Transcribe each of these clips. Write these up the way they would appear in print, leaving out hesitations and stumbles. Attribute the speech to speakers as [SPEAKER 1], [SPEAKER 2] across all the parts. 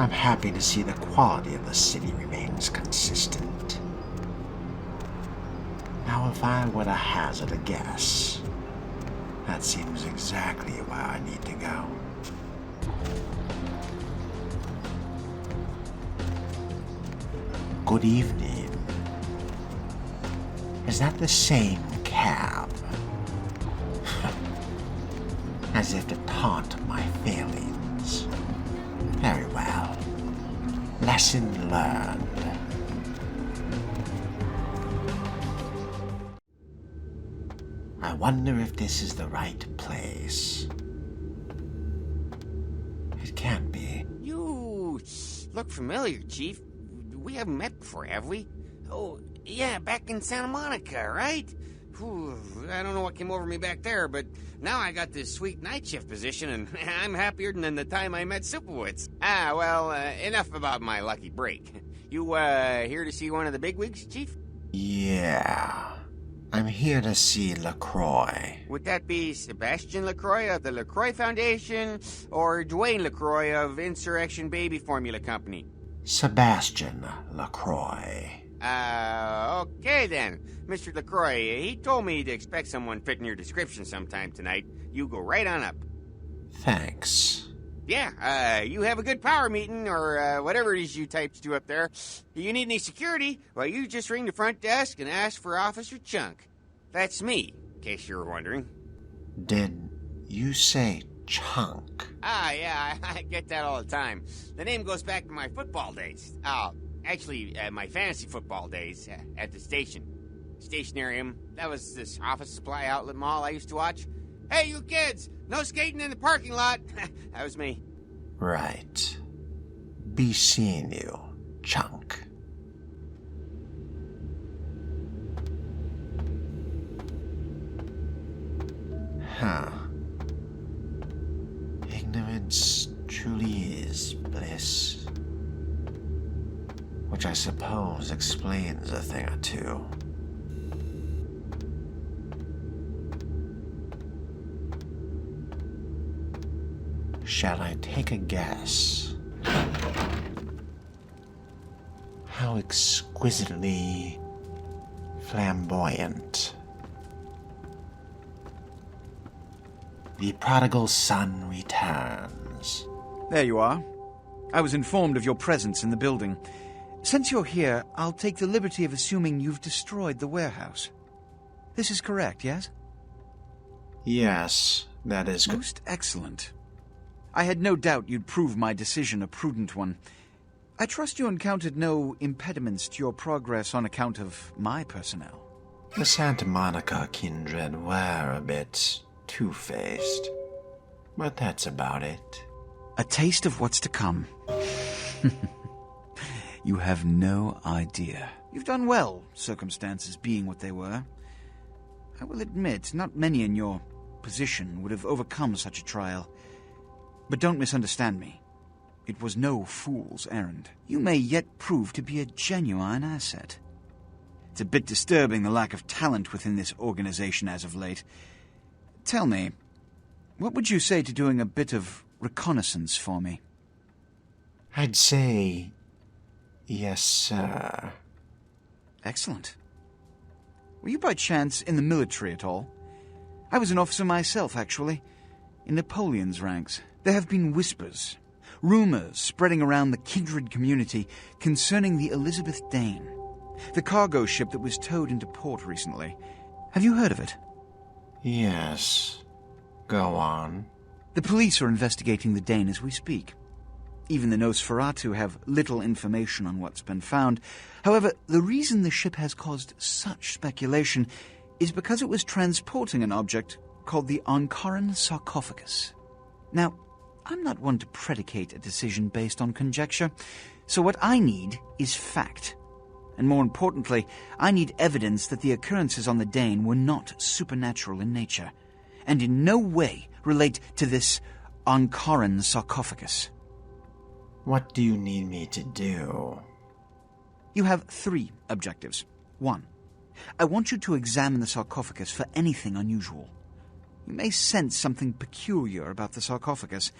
[SPEAKER 1] I'm happy to see the quality of the city remains consistent. Now, if I were to hazard a guess, that seems exactly where I need to go. Good evening. Is that the same cab? As if to taunt my failings. Very well. Lesson learned. I wonder if this is the right place. It can't be.
[SPEAKER 2] You look familiar, Chief. We haven't met before, have we? Oh, yeah, back in Santa Monica, right? Whew, I don't know what came over me back there, but now I got this sweet night shift position, and I'm happier than the time I met Supowitz. Well, enough about my lucky break. You, here to see one of the bigwigs, Chief?
[SPEAKER 1] Yeah. I'm here to see LaCroix.
[SPEAKER 2] Would that be Sebastian LaCroix of the LaCroix Foundation, or Dwayne LaCroix of Insurrection Baby Formula Company?
[SPEAKER 1] Sebastian LaCroix.
[SPEAKER 2] Okay then. Mr. LaCroix, he told me to expect someone fitting your description sometime tonight. You go right on up.
[SPEAKER 1] Thanks.
[SPEAKER 2] Yeah, you have a good power meeting, or whatever it is you types do up there. If you need any security, well, you just ring the front desk and ask for Officer Chunk. That's me, in case you were wondering.
[SPEAKER 1] Did you say Chunk?
[SPEAKER 2] Yeah, I get that all the time. The name goes back to my football days. Actually, my fantasy football days at the station. Stationarium. That was this office supply outlet mall I used to watch. Hey, you kids! No skating in the parking lot! That was me.
[SPEAKER 1] Right. Be seeing you, Chunk. Huh. Ignorance truly is bliss. Which I suppose explains a thing or two. Shall I take a guess? How exquisitely flamboyant. The prodigal son returns.
[SPEAKER 3] There you are. I was informed of your presence in the building. Since you're here, I'll take the liberty of assuming you've destroyed the warehouse. This is correct, yes?
[SPEAKER 1] Yes, that is
[SPEAKER 3] most excellent. I had no doubt you'd prove my decision a prudent one. I trust you encountered no impediments to your progress on account of my personnel.
[SPEAKER 1] The Santa Monica kindred were a bit two-faced, but that's about it.
[SPEAKER 3] A taste of what's to come. You have no idea. You've done well, circumstances being what they were. I will admit, not many in your position would have overcome such a trial. But don't misunderstand me. It was no fool's errand. You may yet prove to be a genuine asset. It's a bit disturbing the lack of talent within this organization as of late. Tell me, what would you say to doing a bit of reconnaissance for me?
[SPEAKER 1] I'd say, yes, sir.
[SPEAKER 3] Excellent. Were you by chance in the military at all? I was an officer myself, actually, in Napoleon's ranks. There have been whispers, rumors spreading around the kindred community concerning the Elizabeth Dane, the cargo ship that was towed into port recently. Have you heard of it?
[SPEAKER 1] Yes. Go on.
[SPEAKER 3] The police are investigating the Dane as we speak. Even the Nosferatu have little information on what's been found. However, the reason the ship has caused such speculation is because it was transporting an object called the Ankaran sarcophagus. Now, I'm not one to predicate a decision based on conjecture, so what I need is fact. And more importantly, I need evidence that the occurrences on the Dane were not supernatural in nature, and in no way relate to this Ankaran sarcophagus.
[SPEAKER 1] What do you need me to do?
[SPEAKER 3] You have 3 objectives. 1. I want you to examine the sarcophagus for anything unusual. You may sense something peculiar about the sarcophagus.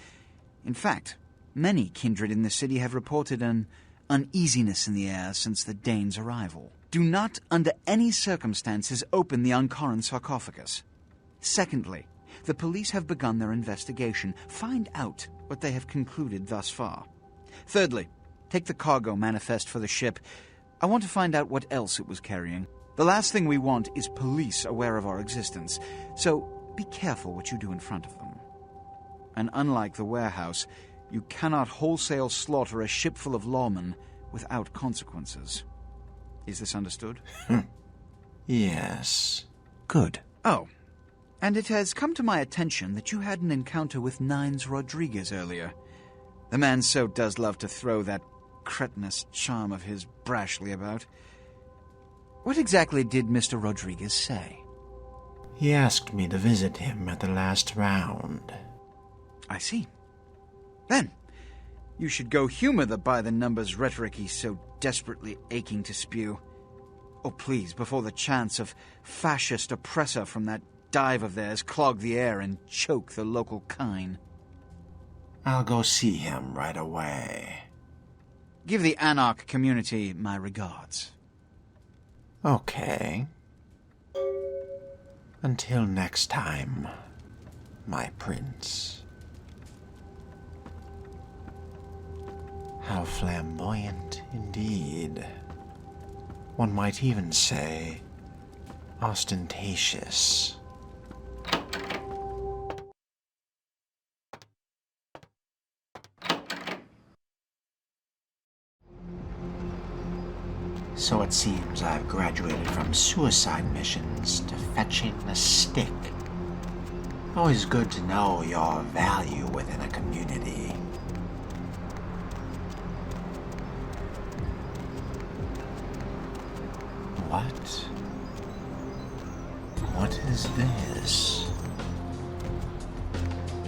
[SPEAKER 3] In fact, Many kindred in the city have reported an uneasiness in the air since the Danes' arrival. Do not, under any circumstances, open the Ankaran sarcophagus. Secondly, the police have begun their investigation. Find out what they have concluded thus far. Thirdly, take the cargo manifest for the ship. I want to find out what else it was carrying. The last thing we want is police aware of our existence, so be careful what you do in front of them. And unlike the warehouse, you cannot wholesale slaughter a ship full of lawmen without consequences. Is this understood?
[SPEAKER 1] Yes.
[SPEAKER 3] Good. Oh, and it has come to my attention that you had an encounter with Nines Rodriguez earlier. The man so does love to throw that cretinous charm of his brashly about. What exactly did Mr. Rodriguez say?
[SPEAKER 1] He asked me to visit him at the last round.
[SPEAKER 3] I see. Then, you should go humor the by-the-numbers rhetoric he's so desperately aching to spew. Oh, please, before the chance of fascist oppressor from that dive of theirs clog the air and choke the local kine.
[SPEAKER 1] I'll go see him right away.
[SPEAKER 3] Give the Anarch community my regards.
[SPEAKER 1] Okay. Until next time, my prince. How flamboyant indeed. One might even say ostentatious. So it seems I've graduated from suicide missions to fetching a stick. Always good to know your value within a community. What? What is this?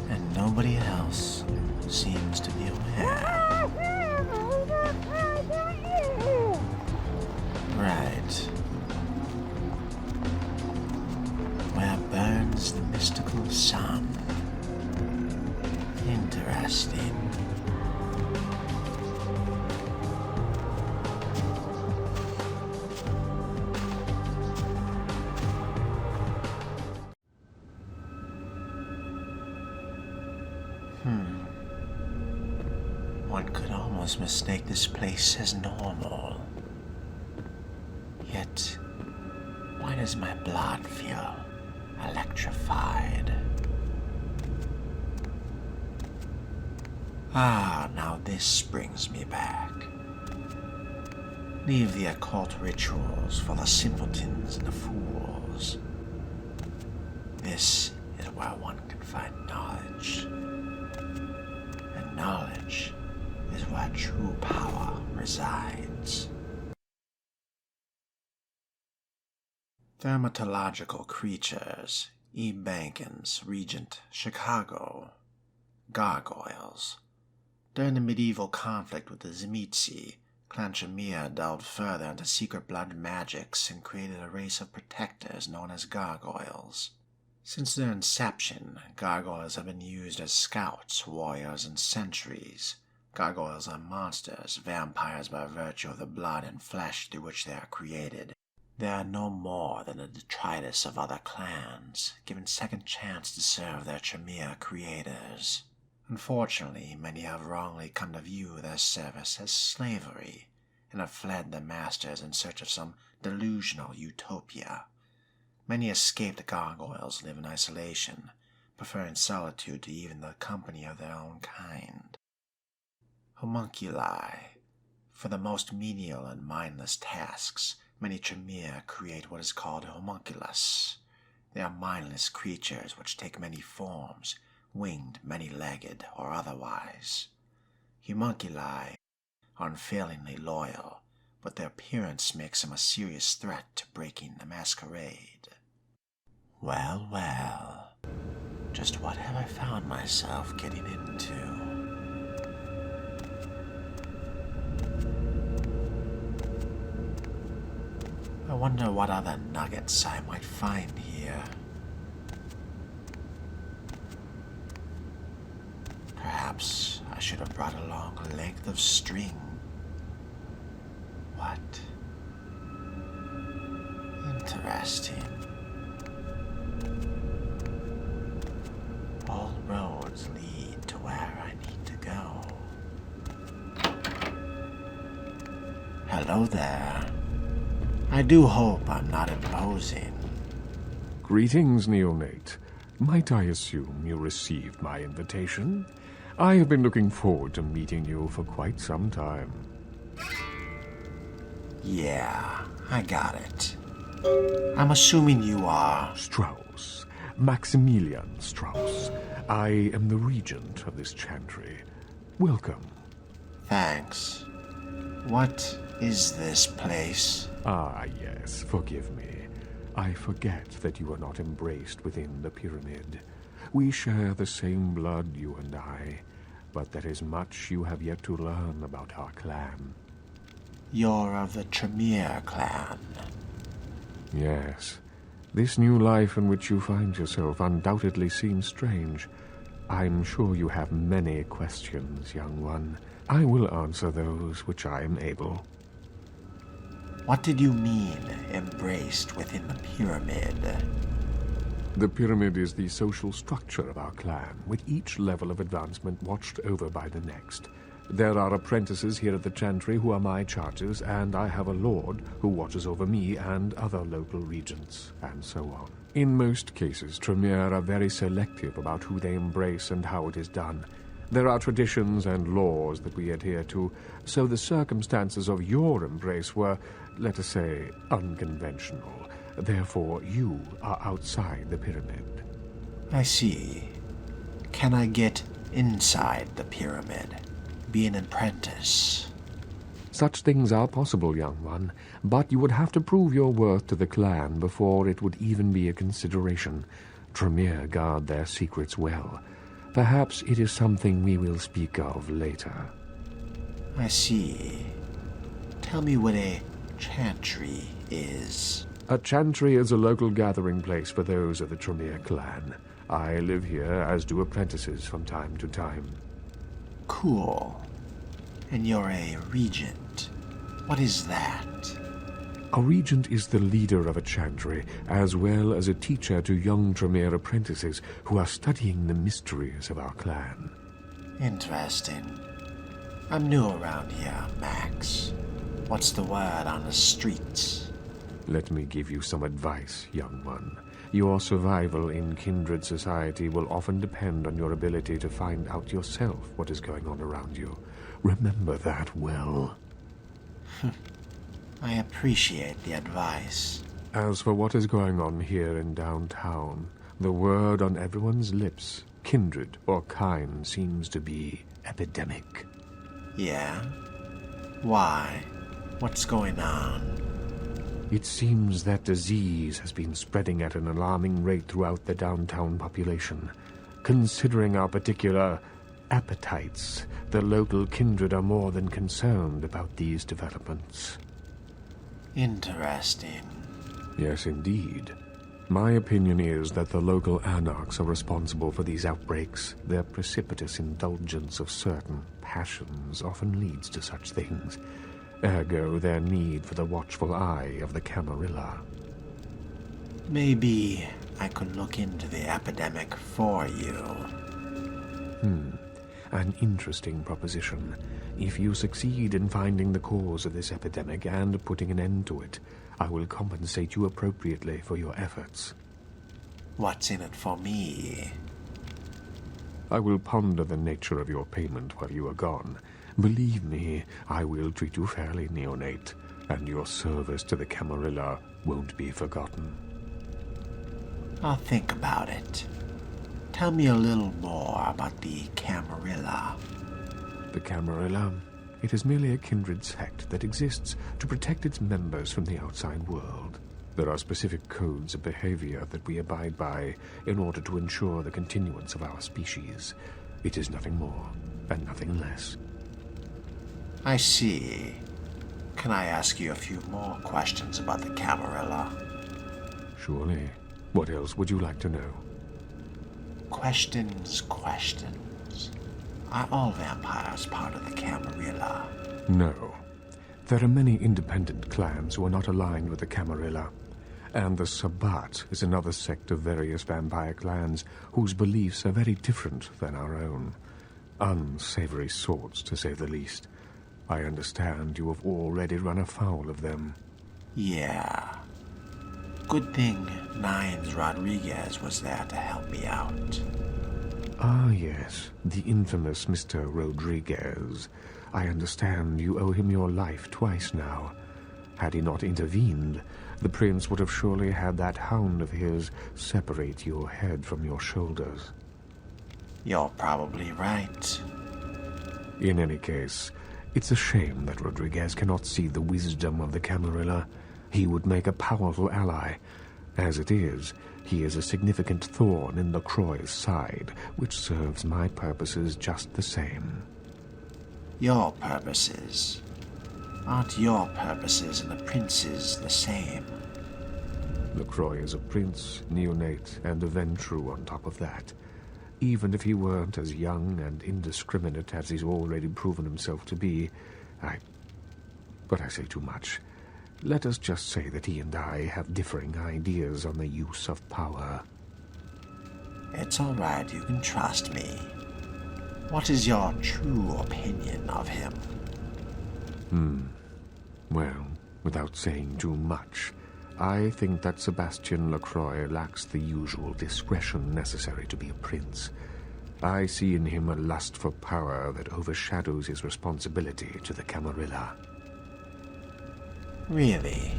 [SPEAKER 1] And nobody else seems to be aware. Right. Where burns the mystical sun. Interesting. One could almost mistake this place as normal. Yet, why does my blood feel electrified? Ah, now this brings me back. Leave the occult rituals for the simpletons and the fools. This is where one can find knowledge. And knowledge is where true power resides. Dermatological creatures, E. Bankins, Regent, Chicago. Gargoyles. During the medieval conflict with the Tzimisce, Clan Tremere delved further into secret blood magics and created a race of protectors known as gargoyles. Since their inception, gargoyles have been used as scouts, warriors, and sentries. Gargoyles are monsters, vampires by virtue of the blood and flesh through which they are created. They are no more than a detritus of other clans, given second chance to serve their Tremere creators. Unfortunately, many have wrongly come to view their service as slavery, and have fled their masters in search of some delusional utopia. Many escaped gargoyles live in isolation, preferring solitude to even the company of their own kind. Homunculi. For the most menial and mindless tasks, many Tremere create what is called a homunculus. They are mindless creatures which take many forms, winged, many-legged, or otherwise. Homunculi are unfailingly loyal, but their appearance makes them a serious threat to breaking the Masquerade. Well, well, just what have I found myself getting into? I wonder what other nuggets I might find here. Perhaps I should have brought along a length of string. What? Interesting. All roads lead to where I need to go. Hello there. I do hope I'm not imposing.
[SPEAKER 4] Greetings, neonate. Might I assume you received my invitation? I have been looking forward to meeting you for quite some time.
[SPEAKER 1] Yeah, I got it. I'm assuming you are...
[SPEAKER 4] Strauss. Maximilian Strauss. I am the regent of this chantry. Welcome.
[SPEAKER 1] Thanks. What is this place?
[SPEAKER 4] Ah, yes, forgive me. I forget that you are not embraced within the pyramid. We share the same blood, you and I, but there is much you have yet to learn about our clan.
[SPEAKER 1] You're of the Tremere clan.
[SPEAKER 4] Yes. This new life in which you find yourself undoubtedly seems strange. I'm sure you have many questions, young one. I will answer those which I am able.
[SPEAKER 1] What did you mean, embraced within the pyramid?
[SPEAKER 4] The pyramid is the social structure of our clan, with each level of advancement watched over by the next. There are apprentices here at the chantry who are my charges, and I have a lord who watches over me and other local regents, and so on. In most cases, Tremere are very selective about who they embrace and how it is done. There are traditions and laws that we adhere to, so the circumstances of your embrace were, let us say, unconventional. Therefore, you are outside the pyramid.
[SPEAKER 1] I see. Can I get inside the pyramid? Be an apprentice?
[SPEAKER 4] Such things are possible, young one, but you would have to prove your worth to the clan before it would even be a consideration. Tremere guard their secrets well. Perhaps it is something we will speak of later.
[SPEAKER 1] I see. Tell me what a chantry is.
[SPEAKER 4] A chantry is a local gathering place for those of the Tremere clan. I live here, as do apprentices from time to time.
[SPEAKER 1] Cool. And you're a regent. What is that?
[SPEAKER 4] A regent is the leader of a chantry, as well as a teacher to young Tremere apprentices who are studying the mysteries of our clan.
[SPEAKER 1] Interesting. I'm new around here, Max. What's the word on the streets?
[SPEAKER 4] Let me give you some advice, young one. Your survival in kindred society will often depend on your ability to find out yourself what is going on around you. Remember that well.
[SPEAKER 1] I appreciate the advice.
[SPEAKER 4] As for what is going on here in downtown, the word on everyone's lips, kindred or kind, seems to be epidemic.
[SPEAKER 1] Yeah? Why? What's going on?
[SPEAKER 4] It seems that disease has been spreading at an alarming rate throughout the downtown population. Considering our particular appetites, the local kindred are more than concerned about these developments.
[SPEAKER 1] Interesting.
[SPEAKER 4] Yes, indeed. My opinion is that the local Anarchs are responsible for these outbreaks. Their precipitous indulgence of certain passions often leads to such things. Ergo, their need for the watchful eye of the Camarilla.
[SPEAKER 1] Maybe I could look into the epidemic for you.
[SPEAKER 4] An interesting proposition. If you succeed in finding the cause of this epidemic and putting an end to it, I will compensate you appropriately for your efforts.
[SPEAKER 1] What's in it for me?
[SPEAKER 4] I will ponder the nature of your payment while you are gone. Believe me, I will treat you fairly, neonate, and your service to the Camarilla won't be forgotten.
[SPEAKER 1] I'll think about it. Tell me a little more about the Camarilla.
[SPEAKER 4] The Camarilla? It is merely a kindred sect that exists to protect its members from the outside world. There are specific codes of behavior that we abide by in order to ensure the continuance of our species. It is nothing more and nothing less.
[SPEAKER 1] I see. Can I ask you a few more questions about the Camarilla?
[SPEAKER 4] Surely. What else would you like to know?
[SPEAKER 1] Questions. Are all vampires part of the Camarilla?
[SPEAKER 4] No. There are many independent clans who are not aligned with the Camarilla. And the Sabbat is another sect of various vampire clans whose beliefs are very different than our own. Unsavory sorts, to say the least. I understand you have already run afoul of them.
[SPEAKER 1] Yeah. Good thing Nines Rodriguez was there to help me out.
[SPEAKER 4] Ah, yes, the infamous Mr. Rodriguez. I understand you owe him your life twice now. Had he not intervened, the prince would have surely had that hound of his separate your head from your shoulders.
[SPEAKER 1] You're probably right.
[SPEAKER 4] In any case, it's a shame that Rodriguez cannot see the wisdom of the Camarilla. He would make a powerful ally. As it is, he is a significant thorn in LaCroix's side, which serves my purposes just the same.
[SPEAKER 1] Your purposes. Aren't your purposes and the prince's the same?
[SPEAKER 4] LaCroix is a prince, neonate, and a Ventrue on top of that. Even if he weren't as young and indiscriminate as he's already proven himself to be, But I say too much. Let us just say that he and I have differing ideas on the use of power.
[SPEAKER 1] It's all right, you can trust me. What is your true opinion of him?
[SPEAKER 4] Well, without saying too much, I think that Sebastian LaCroix lacks the usual discretion necessary to be a prince. I see in him a lust for power that overshadows his responsibility to the Camarilla.
[SPEAKER 1] Really?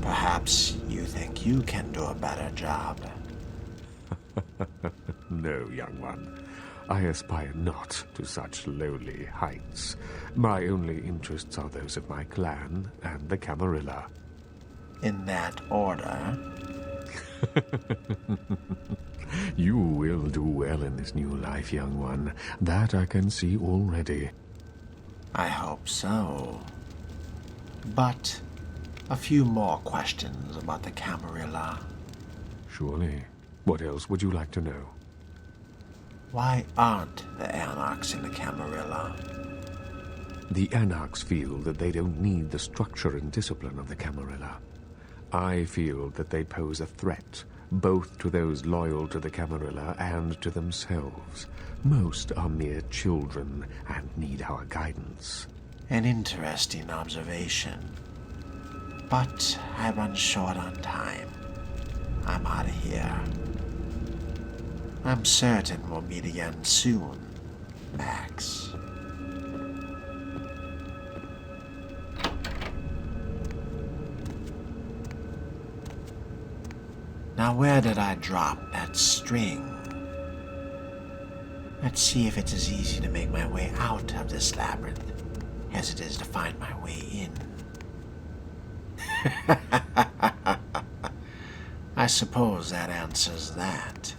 [SPEAKER 1] Perhaps you think you can do a better job.
[SPEAKER 4] No, young one. I aspire not to such lowly heights. My only interests are those of my clan and the Camarilla.
[SPEAKER 1] In that order?
[SPEAKER 4] You will do well in this new life, young one. That I can see already.
[SPEAKER 1] I hope so. But a few more questions about the Camarilla.
[SPEAKER 4] Surely. What else would you like to know?
[SPEAKER 1] Why aren't the Anarchs in the Camarilla?
[SPEAKER 4] The Anarchs feel that they don't need the structure and discipline of the Camarilla. I feel that they pose a threat, both to those loyal to the Camarilla and to themselves. Most are mere children and need our guidance.
[SPEAKER 1] An interesting observation. But I run short on time. I'm out of here. I'm certain we'll meet again soon, Max. Now where did I drop that string? Let's see if it's as easy to make my way out of this labyrinth as it is to find my way in. I suppose that answers that.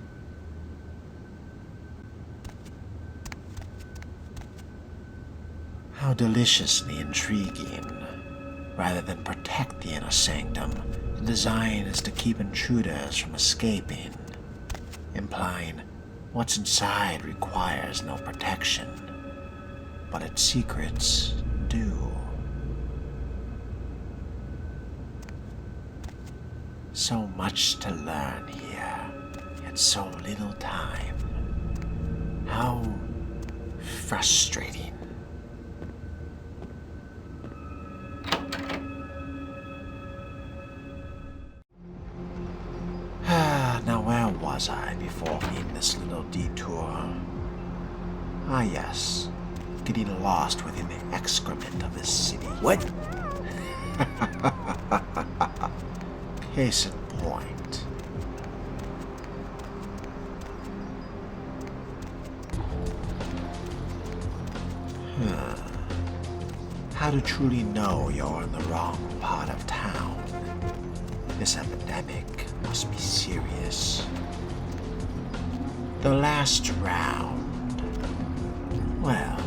[SPEAKER 1] How deliciously intriguing. Rather than protect the inner sanctum, the design is to keep intruders from escaping, implying what's inside requires no protection, but its secrets do. So much to learn here, yet so little time. How frustrating. Now where was I before making this little detour? Ah yes, getting lost within the excrement of this city.
[SPEAKER 2] What?
[SPEAKER 1] Case in point. How to truly know you're in the wrong part of town. This epidemic must be serious. The last round. Well,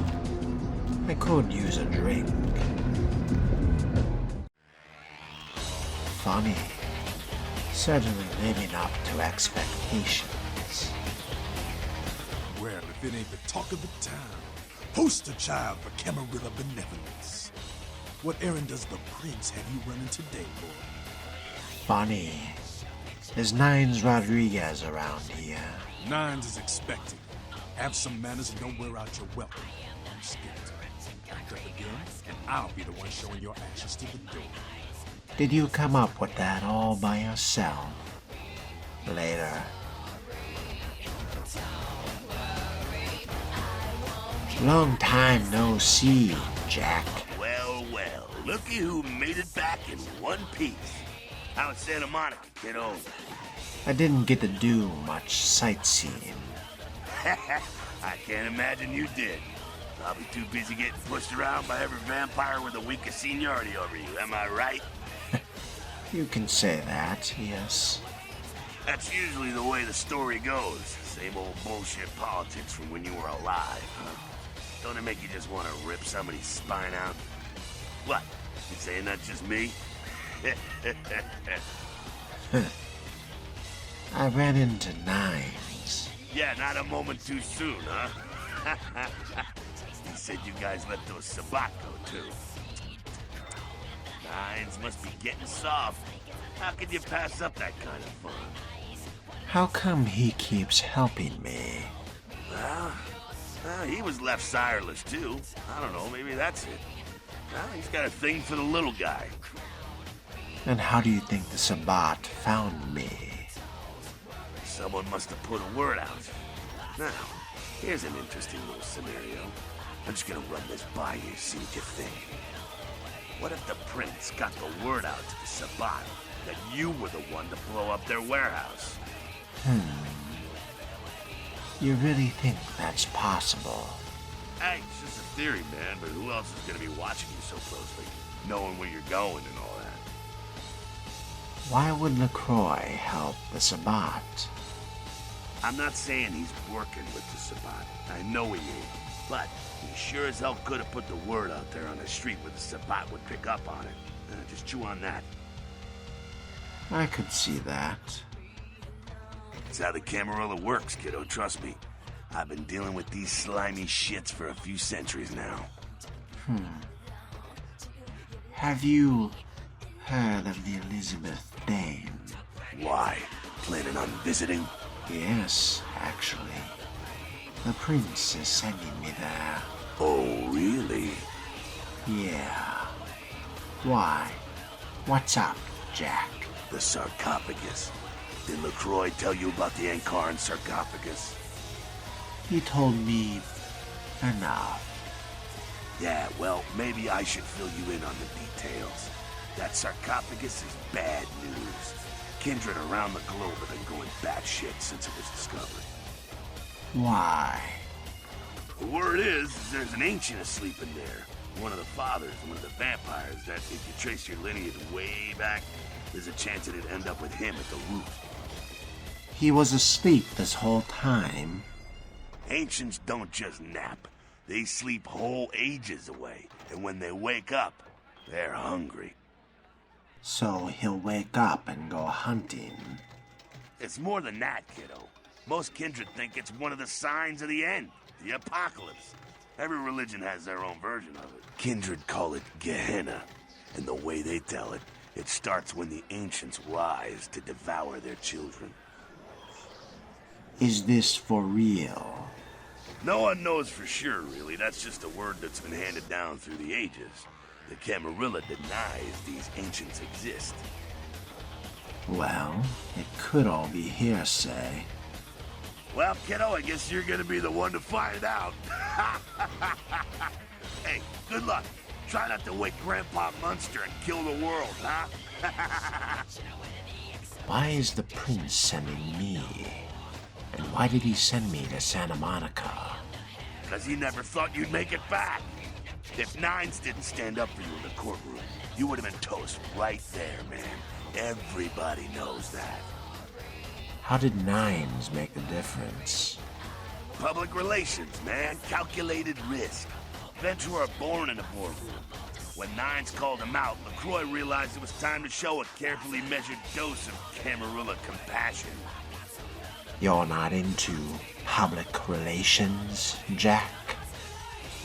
[SPEAKER 1] I could use a drink. Funny. Certainly living up to expectations.
[SPEAKER 5] Well, if it ain't the talk of the town, poster child for Camarilla benevolence. What errand does the prince have you running today, boy?
[SPEAKER 1] Funny. There's Nines Rodriguez around here.
[SPEAKER 5] Nines is expected. Have some manners and don't wear out your welcome. I'm scared. Act up again, and I'll be the one showing your ashes to the door.
[SPEAKER 1] Did you come up with that all by yourself? Later. Long time no see, Jack.
[SPEAKER 6] Well, well, looky who made it back in one piece. How's Santa Monica, kiddo?
[SPEAKER 1] I didn't get to do much sightseeing.
[SPEAKER 6] I can't imagine you did. Probably too busy getting pushed around by every vampire with the weakest seniority over you, am I right?
[SPEAKER 1] You can say that, yes.
[SPEAKER 6] That's usually the way the story goes. Same old bullshit politics from when you were alive, huh? Don't it make you just want to rip somebody's spine out? What? You saying that's just me?
[SPEAKER 1] I ran into Nines.
[SPEAKER 6] Yeah, not a moment too soon, huh? He said you guys let those Sabat go, too. Nines must be getting soft. How could you pass up that kind of fun?
[SPEAKER 1] How come he keeps helping me?
[SPEAKER 6] Well, he was left sireless, too. I don't know, maybe that's it. Well, he's got a thing for the little guy.
[SPEAKER 1] And how do you think the Sabat found me?
[SPEAKER 6] Someone must have put a word out. Now, here's an interesting little scenario. I'm just gonna run this by you, see what you think. What if the prince got the word out to the Sabat that you were the one to blow up their warehouse?
[SPEAKER 1] You really think that's possible?
[SPEAKER 6] Hey, it's just a theory, man, but who else is gonna be watching you so closely? Knowing where you're going and all that.
[SPEAKER 1] Why would LaCroix help the Sabat?
[SPEAKER 6] I'm not saying he's working with the Sabat. I know he ain't. But he sure as hell could have put the word out there on the street where the Sabat would pick up on it. Just chew on that.
[SPEAKER 1] I could see that.
[SPEAKER 6] It's how the Camarilla works, kiddo, trust me. I've been dealing with these slimy shits for a few centuries now.
[SPEAKER 1] Have you heard of the Elizabeth Dane?
[SPEAKER 6] Why? Planning on visiting?
[SPEAKER 1] Yes, actually. The prince is sending me there.
[SPEAKER 6] Oh, really?
[SPEAKER 1] Yeah. Why? What's up, Jack?
[SPEAKER 6] The sarcophagus. Did LaCroix tell you about the Ankaran sarcophagus?
[SPEAKER 1] He told me enough.
[SPEAKER 6] Yeah, well, maybe I should fill you in on the details. That sarcophagus is bad news. Kindred around the globe have been going batshit since it was discovered.
[SPEAKER 1] Why?
[SPEAKER 6] The word is there's an ancient asleep in there. One of the fathers of one of the vampires that, if you trace your lineage way back, there's a chance it'd end up with him at the root.
[SPEAKER 1] He was asleep this whole time.
[SPEAKER 6] Ancients don't just nap. They sleep whole ages away, and when they wake up, they're hungry.
[SPEAKER 1] So he'll wake up and go hunting.
[SPEAKER 6] It's more than that, kiddo. Most kindred think it's one of the signs of the end, the apocalypse. Every religion has their own version of it. Kindred call it Gehenna, and the way they tell it, it starts when the ancients rise to devour their children.
[SPEAKER 1] Is this for real?
[SPEAKER 6] No one knows for sure, really. That's just a word that's been handed down through the ages. The Camarilla denies these ancients exist.
[SPEAKER 1] Well, it could all be hearsay.
[SPEAKER 6] Well, kiddo, I guess you're gonna be the one to find out. Hey, good luck. Try not to wake Grandpa Munster and kill the world, huh?
[SPEAKER 1] Why is the prince sending me? And why did he send me to Santa Monica?
[SPEAKER 6] Because he never thought you'd make it back. If Nines didn't stand up for you in the courtroom, you would have been toast right there, man. Everybody knows that.
[SPEAKER 1] How did Nines make the difference?
[SPEAKER 6] Public relations, man. Calculated risk. Ventura born in a boardroom. When Nines called him out, LaCroix realized it was time to show a carefully measured dose of Camarilla compassion.
[SPEAKER 1] You're not into public relations, Jack?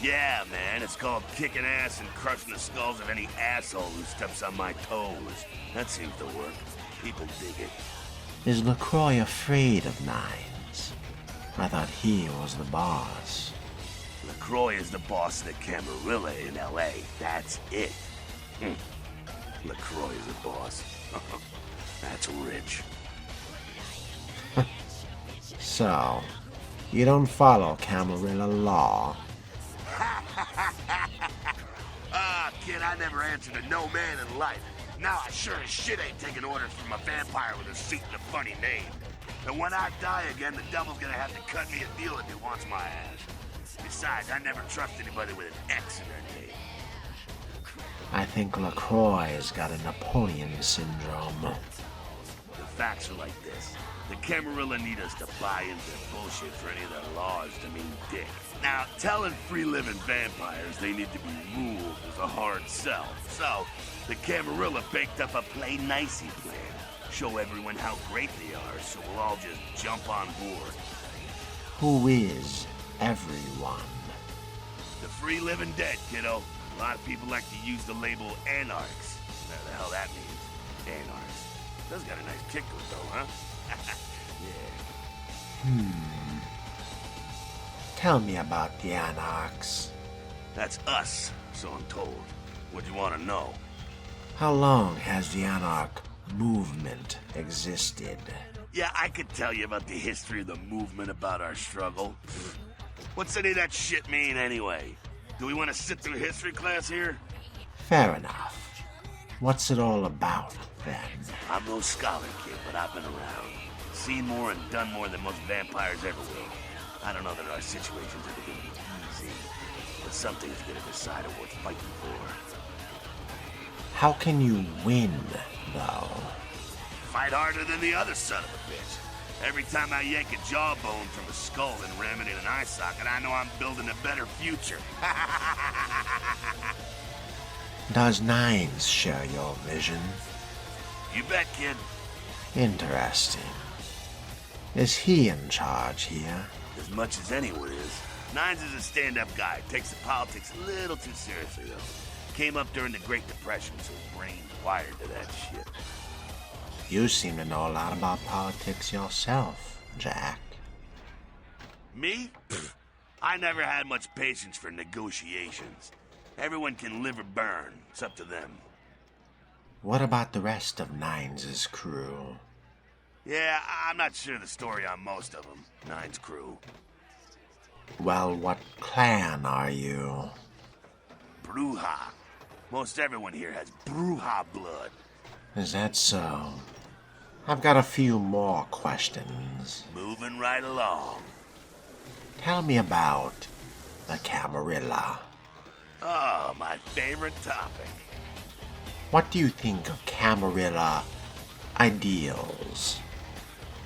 [SPEAKER 6] Yeah, man, it's called kicking ass and crushing the skulls of any asshole who steps on my toes. That seems to work. People dig it.
[SPEAKER 1] Is LaCroix afraid of Nines? I thought he was the boss.
[SPEAKER 6] LaCroix is the boss of the Camarilla in L.A. That's it. LaCroix is the boss. That's rich.
[SPEAKER 1] So, you don't follow Camarilla law?
[SPEAKER 6] Kid, I never answered to no man in life. Now I sure as shit ain't taking orders from a vampire with a suit and a funny name. And when I die again, the devil's gonna have to cut me a deal if he wants my ass. Besides, I never trust anybody with an X in their name.
[SPEAKER 1] I think LaCroix's got a Napoleon syndrome.
[SPEAKER 6] The facts are like this. The Camarilla need us to buy into their bullshit for any of their laws to mean dick. Now, telling free-living vampires they need to be ruled is a hard sell. So, the Camarilla baked up a play-nicey plan. Show everyone how great they are, so we'll all just jump on board.
[SPEAKER 1] Who is everyone?
[SPEAKER 6] The free-living dead, kiddo. A lot of people like to use the label Anarchs. Whatever the hell that means. Anarchs. Does got a nice kick to it, though, huh? Yeah.
[SPEAKER 1] Tell me about the Anarchs.
[SPEAKER 6] That's us, so I'm told. What do you want to know?
[SPEAKER 1] How long has the Anarch movement existed?
[SPEAKER 6] Yeah, I could tell you about the history of the movement, about our struggle. What's any of that shit mean, anyway? Do we want to sit through history class here?
[SPEAKER 1] Fair enough. What's it all about, then?
[SPEAKER 6] I'm no scholar, kid, but I've been around. Seen more and done more than most vampires ever will. I don't know that our situations are going to be easy, but something's going to decide on worth fighting for.
[SPEAKER 1] How can you win, though?
[SPEAKER 6] Fight harder than the other son of a bitch. Every time I yank a jawbone from a skull and ram it in an eye socket, I know I'm building a better future.
[SPEAKER 1] Does Nines share your vision?
[SPEAKER 6] You bet, kid.
[SPEAKER 1] Interesting. Is he in charge here?
[SPEAKER 6] As much as anyone is. Nines is a stand-up guy. Takes the politics a little too seriously, though. Came up during the Great Depression, so his brain's wired to that shit.
[SPEAKER 1] You seem to know a lot about politics yourself, Jack.
[SPEAKER 6] Me? Pfft. I never had much patience for negotiations. Everyone can live or burn. It's up to them.
[SPEAKER 1] What about the rest of Nines' crew?
[SPEAKER 6] Yeah, I'm not sure the story on most of them. Nine's crew.
[SPEAKER 1] Well, what clan are you?
[SPEAKER 6] Bruja. Most everyone here has Bruja blood.
[SPEAKER 1] Is that so? I've got a few more questions.
[SPEAKER 6] Moving right along.
[SPEAKER 1] Tell me about the Camarilla.
[SPEAKER 6] Oh, my favorite topic.
[SPEAKER 1] What do you think of Camarilla ideals?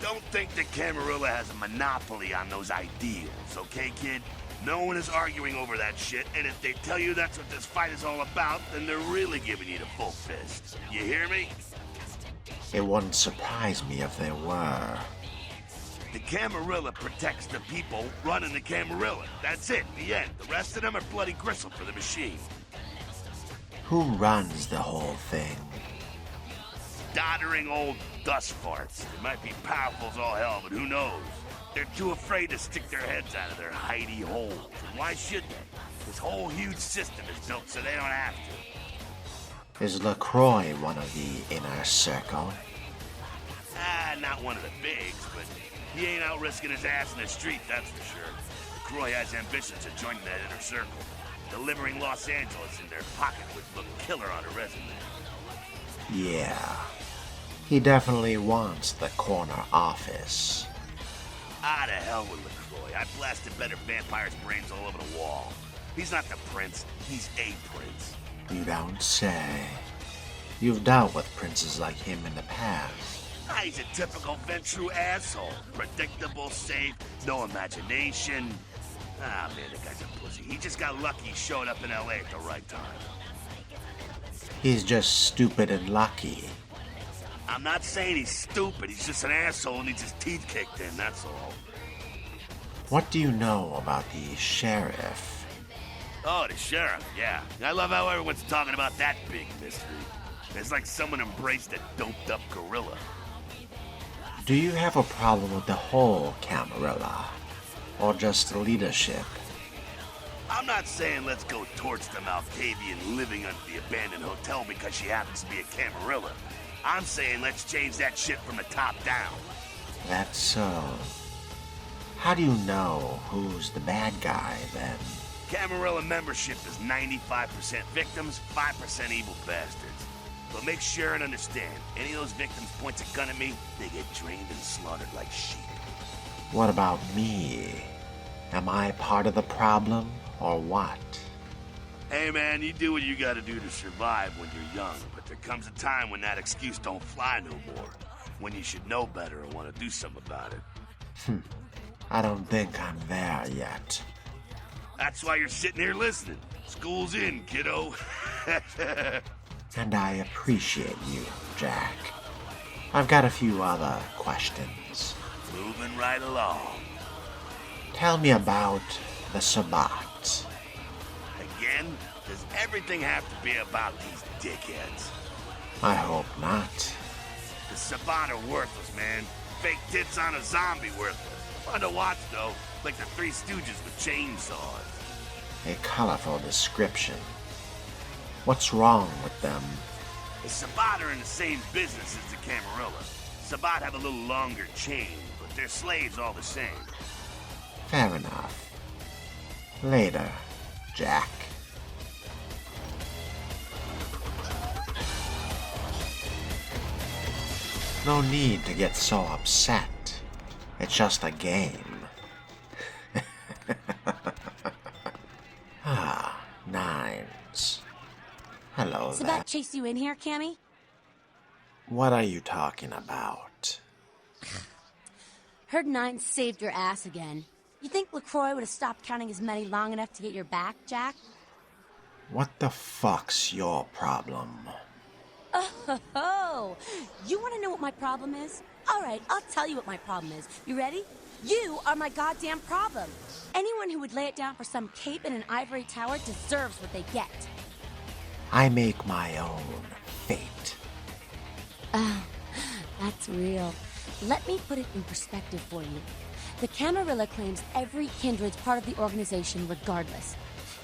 [SPEAKER 6] Don't think the Camarilla has a monopoly on those ideals, okay, kid? No one is arguing over that shit, and if they tell you that's what this fight is all about, then they're really giving you the full fist. You hear me?
[SPEAKER 1] It wouldn't surprise me if they were.
[SPEAKER 6] The Camarilla protects the people running the Camarilla. That's it, the end. The rest of them are bloody gristle for the machine.
[SPEAKER 1] Who runs the whole thing?
[SPEAKER 6] Doddering old dust farts. They might be powerful as all hell, but who knows? They're too afraid to stick their heads out of their hidey holes. And why should they? This whole huge system is built so they don't have to.
[SPEAKER 1] Is LaCroix one of the inner circle?
[SPEAKER 6] Not one of the bigs, but he ain't out risking his ass in the street, that's for sure. LaCroix has ambitions of joining that inner circle. Delivering Los Angeles in their pocket would look killer on a resume.
[SPEAKER 1] Yeah. He definitely wants the corner office.
[SPEAKER 6] To hell with LaCroix. I blasted better vampires' brains all over the wall. He's not the prince, he's a prince.
[SPEAKER 1] You don't say. You've dealt with princes like him in the past.
[SPEAKER 6] He's a typical Ventru asshole. Predictable, safe, no imagination. Man, the guy's a pussy. He just got lucky he showed up in L.A. at the right time.
[SPEAKER 1] He's just stupid and lucky.
[SPEAKER 6] I'm not saying he's stupid. He's just an asshole who needs his teeth kicked in, that's all.
[SPEAKER 1] What do you know about the sheriff?
[SPEAKER 6] Oh, the sheriff, yeah. I love how everyone's talking about that big mystery. It's like someone embraced a doped-up gorilla.
[SPEAKER 1] Do you have a problem with the whole Camarilla? Or just the leadership?
[SPEAKER 6] I'm not saying let's go torch the Malkavian living under the abandoned hotel because she happens to be a Camarilla. I'm saying let's change that shit from the top down.
[SPEAKER 1] That's so. How do you know who's the bad guy, then?
[SPEAKER 6] Camarilla membership is 95% victims, 5% evil bastards. But make sure and understand, any of those victims points a gun at me, they get drained and slaughtered like sheep.
[SPEAKER 1] What about me? Am I part of the problem, or what?
[SPEAKER 6] Hey man, you do what you gotta do to survive when you're young, but there comes a time when that excuse don't fly no more. When you should know better and want to do something about it.
[SPEAKER 1] I don't think I'm there yet.
[SPEAKER 6] That's why you're sitting here listening. School's in, kiddo.
[SPEAKER 1] And I appreciate you, Jack. I've got a few other questions.
[SPEAKER 6] Moving right along.
[SPEAKER 1] Tell me about the Sabbats.
[SPEAKER 6] Again, does everything have to be about these dickheads?
[SPEAKER 1] I hope not.
[SPEAKER 6] The Sabbat are worthless, man. Fake tits on a zombie worthless. Fun to watch, though. Like the Three Stooges with chainsaws.
[SPEAKER 1] A colorful description. What's wrong with them?
[SPEAKER 6] The Sabbat are in the same business as the Camarilla. Sabbat have a little longer chain, but they're slaves all the same.
[SPEAKER 1] Fair enough. Later, Jack. No need to get so upset. It's just a game. Nines. Hello there.
[SPEAKER 7] Sabat chased you in here, Cammy?
[SPEAKER 1] What are you talking about?
[SPEAKER 7] Heard Nines saved your ass again. You think LaCroix would have stopped counting his money long enough to get your back, Jack?
[SPEAKER 1] What the fuck's your problem?
[SPEAKER 7] Oh, you want to know what my problem is? All right, I'll tell you what my problem is. You ready? You are my goddamn problem. Anyone who would lay it down for some cape in an ivory tower deserves what they get.
[SPEAKER 1] I make my own fate.
[SPEAKER 7] That's real. Let me put it in perspective for you. The Camarilla claims every kindred's part of the organization regardless.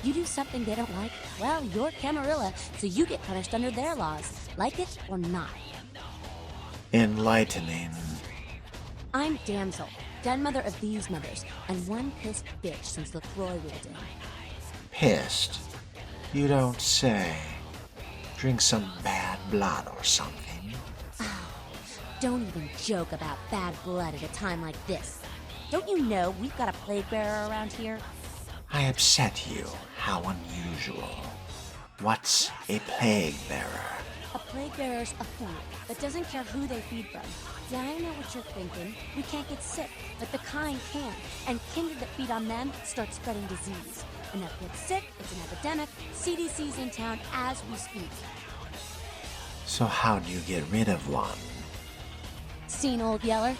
[SPEAKER 7] You do something they don't like, well, you're Camarilla, so you get punished under their laws, like it or not.
[SPEAKER 1] Enlightening.
[SPEAKER 7] I'm Damsel, den mother of these mothers, and one pissed bitch since LaCroix wheeled in.
[SPEAKER 1] Pissed? You don't say. Drink some bad blood or something.
[SPEAKER 7] Don't even joke about bad blood at a time like this. Don't you know we've got a plague bearer around here?
[SPEAKER 1] I upset you. How unusual. What's a plague bearer?
[SPEAKER 7] A plague bearer's a fool that doesn't care who they feed from. Yeah, I know what you're thinking. We can't get sick, but the kind can. And kindred that feed on them start spreading disease. Enough get sick, it's an epidemic. CDC's in town as we speak.
[SPEAKER 1] So how do you get rid of one?
[SPEAKER 7] Seen Old Yeller?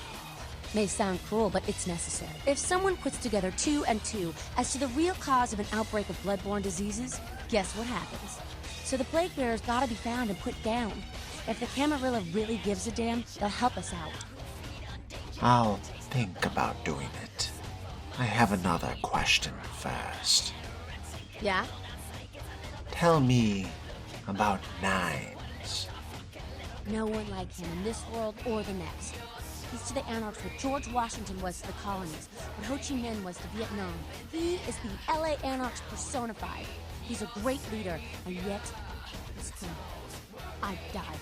[SPEAKER 7] May sound cruel, but it's necessary. If someone puts together 2 and 2 as to the real cause of an outbreak of bloodborne diseases, guess what happens? So the plague bearer's gotta be found and put down. If the Camarilla really gives a damn, they'll help us out.
[SPEAKER 1] I'll think about doing it. I have another question first.
[SPEAKER 7] Yeah?
[SPEAKER 1] Tell me about Nines.
[SPEAKER 7] No one like him in this world or the next. He's to the Anarch what George Washington was to the colonies, what Ho Chi Minh was to Vietnam. He is the LA Anarch personified. He's a great leader, and yet, he's criminal. I'd die.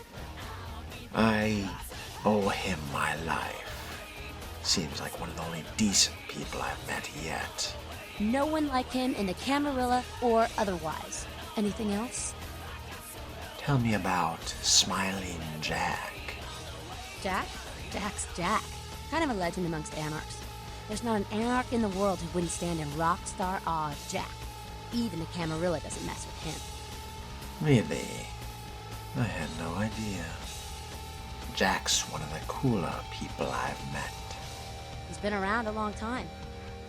[SPEAKER 1] I owe him my life. Seems like one of the only decent people I've met yet.
[SPEAKER 7] No one like him in the Camarilla or otherwise. Anything else?
[SPEAKER 1] Tell me about Smiling Jack.
[SPEAKER 7] Jack? Jack's Jack. Kind of a legend amongst Anarchs. There's not an Anarch in the world who wouldn't stand in rock star awe of Jack. Even the Camarilla doesn't mess with him.
[SPEAKER 1] Really? I had no idea. Jack's one of the cooler people I've met.
[SPEAKER 7] He's been around a long time.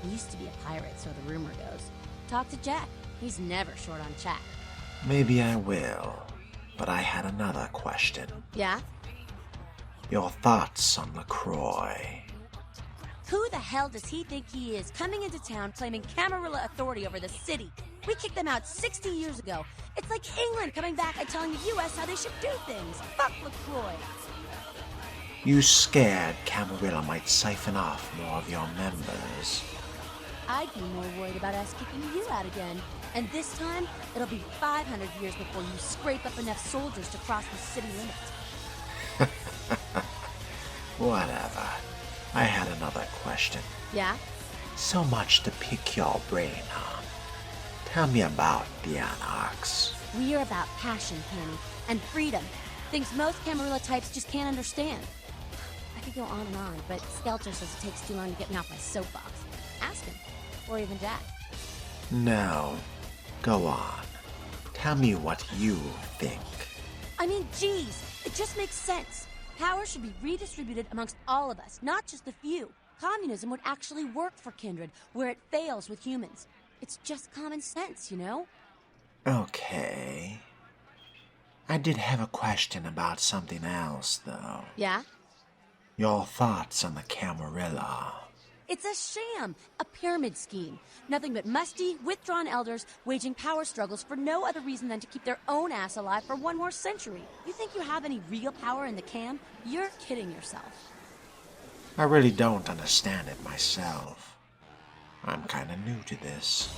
[SPEAKER 7] He used to be a pirate, so the rumor goes. Talk to Jack. He's never short on chat.
[SPEAKER 1] Maybe I will, but I had another question.
[SPEAKER 7] Yeah?
[SPEAKER 1] Your thoughts on LaCroix?
[SPEAKER 7] Who the hell does he think he is, coming into town claiming Camarilla authority over the city? We kicked them out 60 years ago. It's like England coming back and telling the U.S. how they should do things. Fuck LaCroix.
[SPEAKER 1] You scared Camarilla might siphon off more of your members?
[SPEAKER 7] I'd be more worried about us kicking you out again. And this time, it'll be 500 years before you scrape up enough soldiers to cross the city limits.
[SPEAKER 1] Whatever. I had another question.
[SPEAKER 7] Yeah?
[SPEAKER 1] So much to pick your brain on. Tell me about the Anarchs.
[SPEAKER 7] We're about passion, Penny, and freedom. Things most Camarilla types just can't understand. I could go on and on, but Skelter says it takes too long to get me off my soapbox. Ask him. Or even Jack.
[SPEAKER 1] No. Go on. Tell me what you think.
[SPEAKER 7] I mean, geez, it just makes sense. Power should be redistributed amongst all of us, not just the few. Communism would actually work for Kindred, where it fails with humans. It's just common sense, you know?
[SPEAKER 1] Okay. I did have a question about something else, though.
[SPEAKER 7] Yeah?
[SPEAKER 1] Your thoughts on the Camarilla.
[SPEAKER 7] It's a sham, a pyramid scheme. Nothing but musty, withdrawn elders waging power struggles for no other reason than to keep their own ass alive for one more century. You think you have any real power in the Cam? You're kidding yourself.
[SPEAKER 1] I really don't understand it myself. I'm kinda new to this.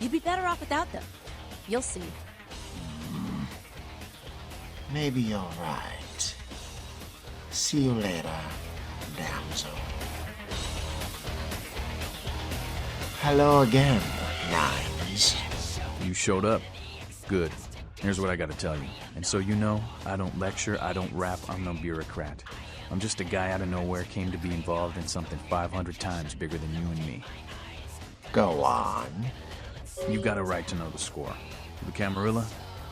[SPEAKER 7] You'd be better off without them. You'll see.
[SPEAKER 1] Maybe you're right. See you later, damsel. Hello again, Nines.
[SPEAKER 8] You showed up. Good. Here's what I gotta tell you. And so you know, I don't lecture, I don't rap, I'm no bureaucrat. I'm just a guy out of nowhere came to be involved in something 500 times bigger than you and me.
[SPEAKER 1] Go on.
[SPEAKER 8] You got a right to know the score. The Camarilla,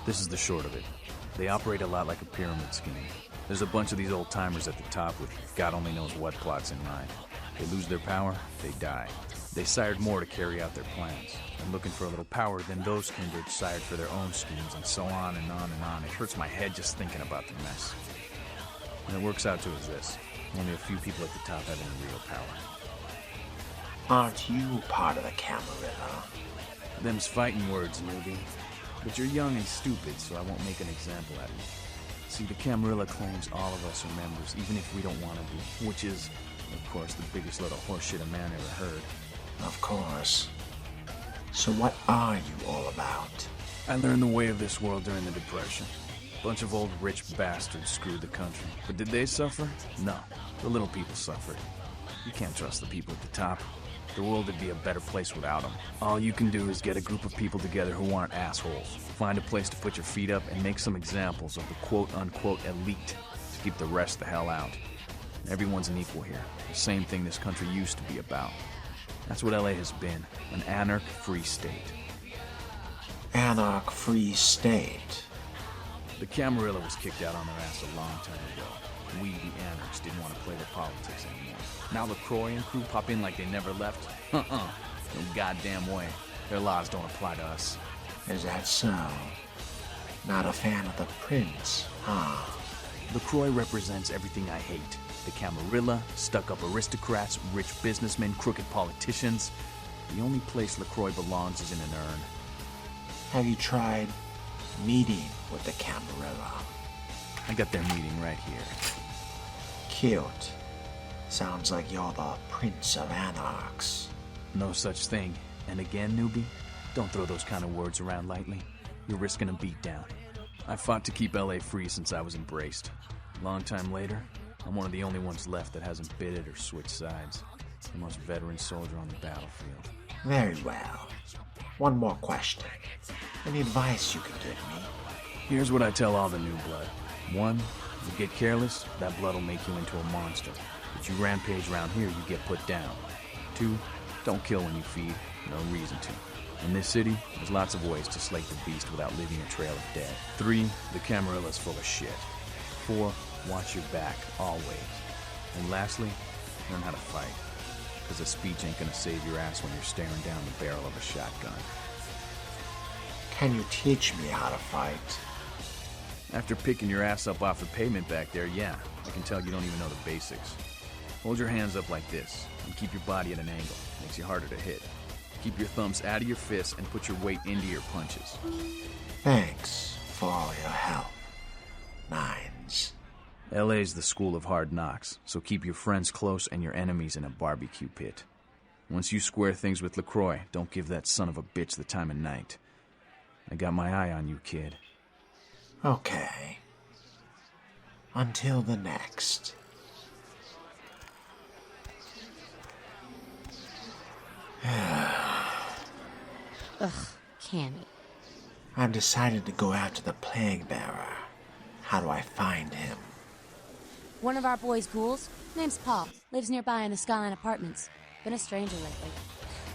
[SPEAKER 8] this is the short of it. They operate a lot like a pyramid scheme. There's a bunch of these old-timers at the top with God only knows what plots in mind. They lose their power, they die. They sired more to carry out their plans. And looking for a little power, then those kindred sired for their own schemes, and so on and on and on. It hurts my head just thinking about the mess. And it works out to is this. Only a few people at the top have any real power.
[SPEAKER 1] Aren't you part of the Camarilla?
[SPEAKER 8] Them's fighting words, newbie. But you're young and stupid, so I won't make an example out of you. See, the Camarilla claims all of us are members, even if we don't want to be, which is, of course, the biggest load of horseshit a man ever heard.
[SPEAKER 1] Of course. So what are you all about?
[SPEAKER 8] I learned the way of this world during the Depression. A bunch of old rich bastards screwed the country. But did they suffer? No. The little people suffered. You can't trust the people at the top. The world would be a better place without them. All you can do is get a group of people together who aren't assholes. Find a place to put your feet up and make some examples of the quote-unquote elite to keep the rest the hell out. Everyone's an equal here. The same thing this country used to be about. That's what LA has been. An Anarch free state.
[SPEAKER 1] Anarch Free State.
[SPEAKER 8] The Camarilla was kicked out on their ass a long time ago. We, the Anarchs, didn't want to play their politics anymore. Now LaCroix and crew pop in like they never left? No goddamn way. Their laws don't apply to us.
[SPEAKER 1] Is that so? Not a fan of the Prince, huh?
[SPEAKER 8] LaCroix represents everything I hate. The Camarilla, stuck-up aristocrats, rich businessmen, crooked politicians. The only place LaCroix belongs is in an urn.
[SPEAKER 1] Have you tried meeting with the Camarilla?
[SPEAKER 8] I got their meeting right here.
[SPEAKER 1] Cute. Sounds like you're the Prince of Anarchs.
[SPEAKER 8] No such thing. And again, newbie, don't throw those kind of words around lightly. You're risking a beatdown. I fought to keep LA free since I was embraced. Long time later, I'm one of the only ones left that hasn't bid it or switched sides. The most veteran soldier on the battlefield.
[SPEAKER 1] Very well. One more question. Any advice you could give me?
[SPEAKER 8] Here's what I tell all the new blood. 1, you get careless, that blood will make you into a monster. But you rampage around here, you get put down. 2, don't kill when you feed. No reason to. In this city, there's lots of ways to slake the beast without leaving a trail of dead. 3, the Camarilla's full of shit. 4, watch your back, always. And lastly, learn how to fight. because a speech ain't gonna save your ass when you're staring down the barrel of a shotgun.
[SPEAKER 1] Can you teach me how to fight?
[SPEAKER 8] After picking your ass up off the pavement back there, yeah, I can tell you don't even know the basics. Hold your hands up like this, and keep your body at an angle. Makes you harder to hit. Keep your thumbs out of your fists and put your weight into your punches.
[SPEAKER 1] Thanks for all your help, Nines.
[SPEAKER 8] LA's the school of hard knocks, so keep your friends close and your enemies in a barbecue pit. Once you square things with LaCroix, don't give that son of a bitch the time of night. I got my eye on you, kid.
[SPEAKER 1] Okay. Until the next.
[SPEAKER 7] Ugh, Cammy.
[SPEAKER 1] I've decided to go after the plague bearer. How do I find him?
[SPEAKER 7] One of our boys' ghouls, name's Paul, lives nearby in the Skyline Apartments. Been a stranger lately.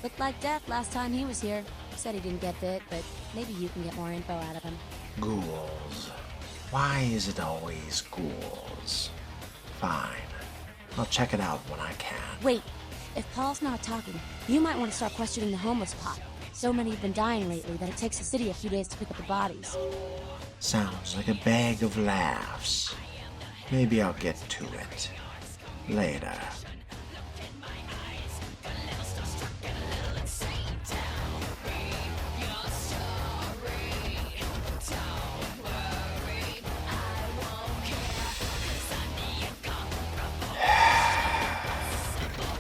[SPEAKER 7] Looked like death last time he was here. Said he didn't get bit, but maybe you can get more info out of him.
[SPEAKER 1] Ghouls. Why is it always ghouls? Fine. I'll check it out when I can.
[SPEAKER 7] Wait, if Paul's not talking, you might want to start questioning the homeless pot. So many have been dying lately that it takes the city a few days to pick up the bodies.
[SPEAKER 1] Sounds like a bag of laughs. Maybe I'll get to it. Later.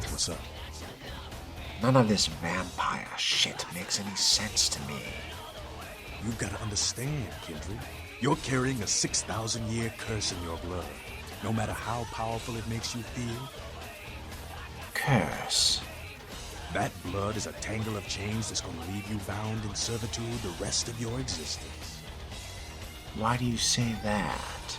[SPEAKER 5] What's up?
[SPEAKER 1] None of this vampire shit makes any sense to me.
[SPEAKER 5] You've got to understand, Kindred. You're carrying a 6,000-year curse in your blood. No matter how powerful it makes you feel,
[SPEAKER 1] Curse.
[SPEAKER 5] that blood is a tangle of chains that's going to leave you bound in servitude the rest of your existence.
[SPEAKER 1] Why do you say that?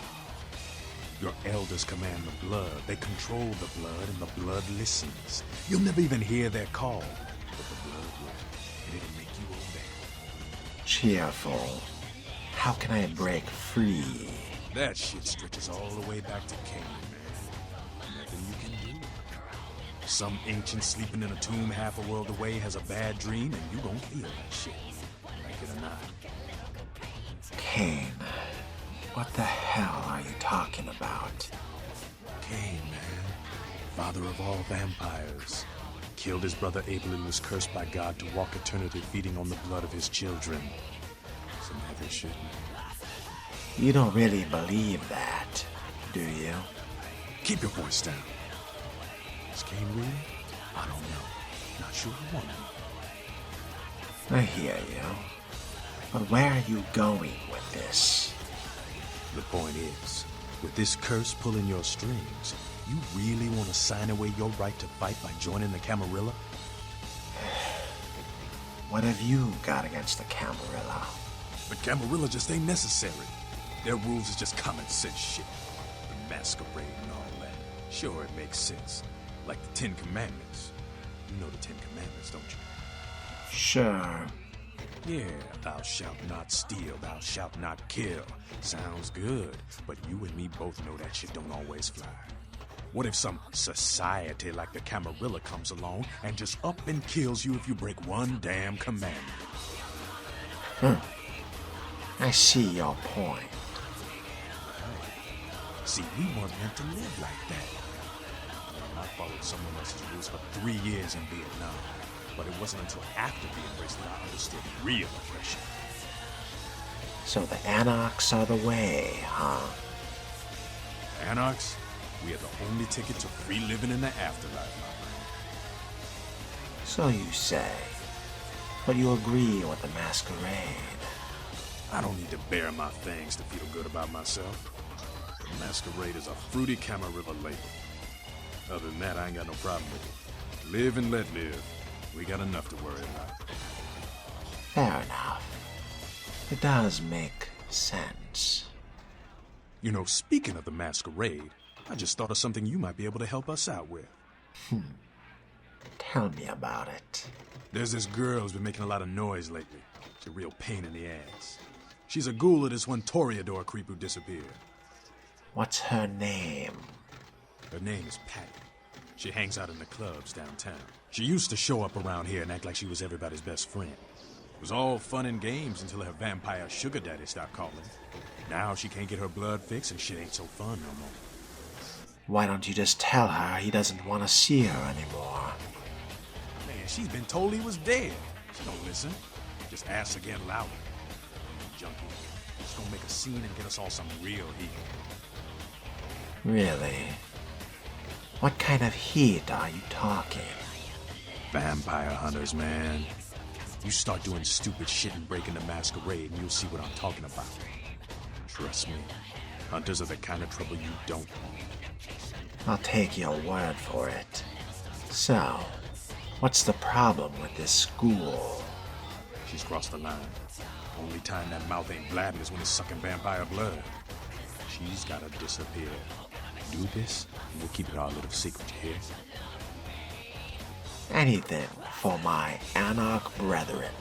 [SPEAKER 5] Your elders command the blood. They control the blood, and the blood listens. You'll never even hear their call, but the blood will, and it'll make you obey.
[SPEAKER 1] Cheerful. How can I break free?
[SPEAKER 5] That shit stretches all the way back to Cain, man. Nothing you can do. Some ancient sleeping in a tomb half a world away has a bad dream, and you gon' feel that shit, like it or not.
[SPEAKER 1] Cain. What the hell are you talking about?
[SPEAKER 5] Cain, man. Father of all vampires. Killed his brother Abel and was cursed by God to walk eternity feeding on the blood of his children. Some heavy shit, man.
[SPEAKER 1] You don't really believe that, do you?
[SPEAKER 5] Keep your voice down. Is Cain real? I don't know. Not sure I want to.
[SPEAKER 1] I hear you. But where are you going with this?
[SPEAKER 5] The point is, with this curse pulling your strings, you really want to sign away your right to fight by joining the Camarilla?
[SPEAKER 1] What have you got against the Camarilla?
[SPEAKER 5] But Camarilla just ain't necessary. Their rules is just common sense shit. The Masquerade and all that. Sure, it makes sense. Like the Ten Commandments. You know the Ten Commandments, don't you?
[SPEAKER 1] Sure.
[SPEAKER 5] Yeah, thou shalt not steal, thou shalt not kill. Sounds good, but you and me both know that shit don't always fly. What if some society like the Camarilla comes along and just up and kills you if you break one damn commandment?
[SPEAKER 1] I see your point.
[SPEAKER 5] See, we weren't meant to live like that. I followed someone else's rules for 3 years in Vietnam. But it wasn't until after being embraced that I understood real oppression.
[SPEAKER 1] So the Anarchs are the way, huh?
[SPEAKER 5] Anarchs, we are the only ticket to free living in the afterlife, my friend.
[SPEAKER 1] So you say. But you agree with the Masquerade.
[SPEAKER 5] I don't need to bare my fangs to feel good about myself. The Masquerade is a fruity Camarilla label. Other than that, I ain't got no problem with it. Live and let live. We got enough to worry about.
[SPEAKER 1] Fair enough. It does make sense.
[SPEAKER 5] You know, speaking of the Masquerade, I just thought of something you might be able to help us out with.
[SPEAKER 1] Tell me about it.
[SPEAKER 5] There's this girl who's been making a lot of noise lately. She's a real pain in the ass. She's a ghoul of this one Toreador creep who disappeared.
[SPEAKER 1] What's her name?
[SPEAKER 5] Her name is Patty. She hangs out in the clubs downtown. She used to show up around here and act like she was everybody's best friend. It was all fun and games until her vampire sugar daddy stopped calling. Now she can't get her blood fixed and shit ain't so fun no more.
[SPEAKER 1] Why don't you just tell her he doesn't want to see her anymore?
[SPEAKER 5] Man, she's been told he was dead. She don't listen. Just asks again louder. Junkie. She's gonna make a scene and get us all some real heat.
[SPEAKER 1] Really? What kind of heat are you talking?
[SPEAKER 5] Vampire hunters, man. You start doing stupid shit and breaking the Masquerade and you'll see what I'm talking about. Trust me, hunters are the kind of trouble you don't want.
[SPEAKER 1] I'll take your word for it. So, what's the problem with this school?
[SPEAKER 5] She's crossed the line. Only time that mouth ain't blabbing is when it's sucking vampire blood. She's gotta disappear. Do this, and we'll keep it our little secret, you hear?
[SPEAKER 1] Anything for my Anarch brethren.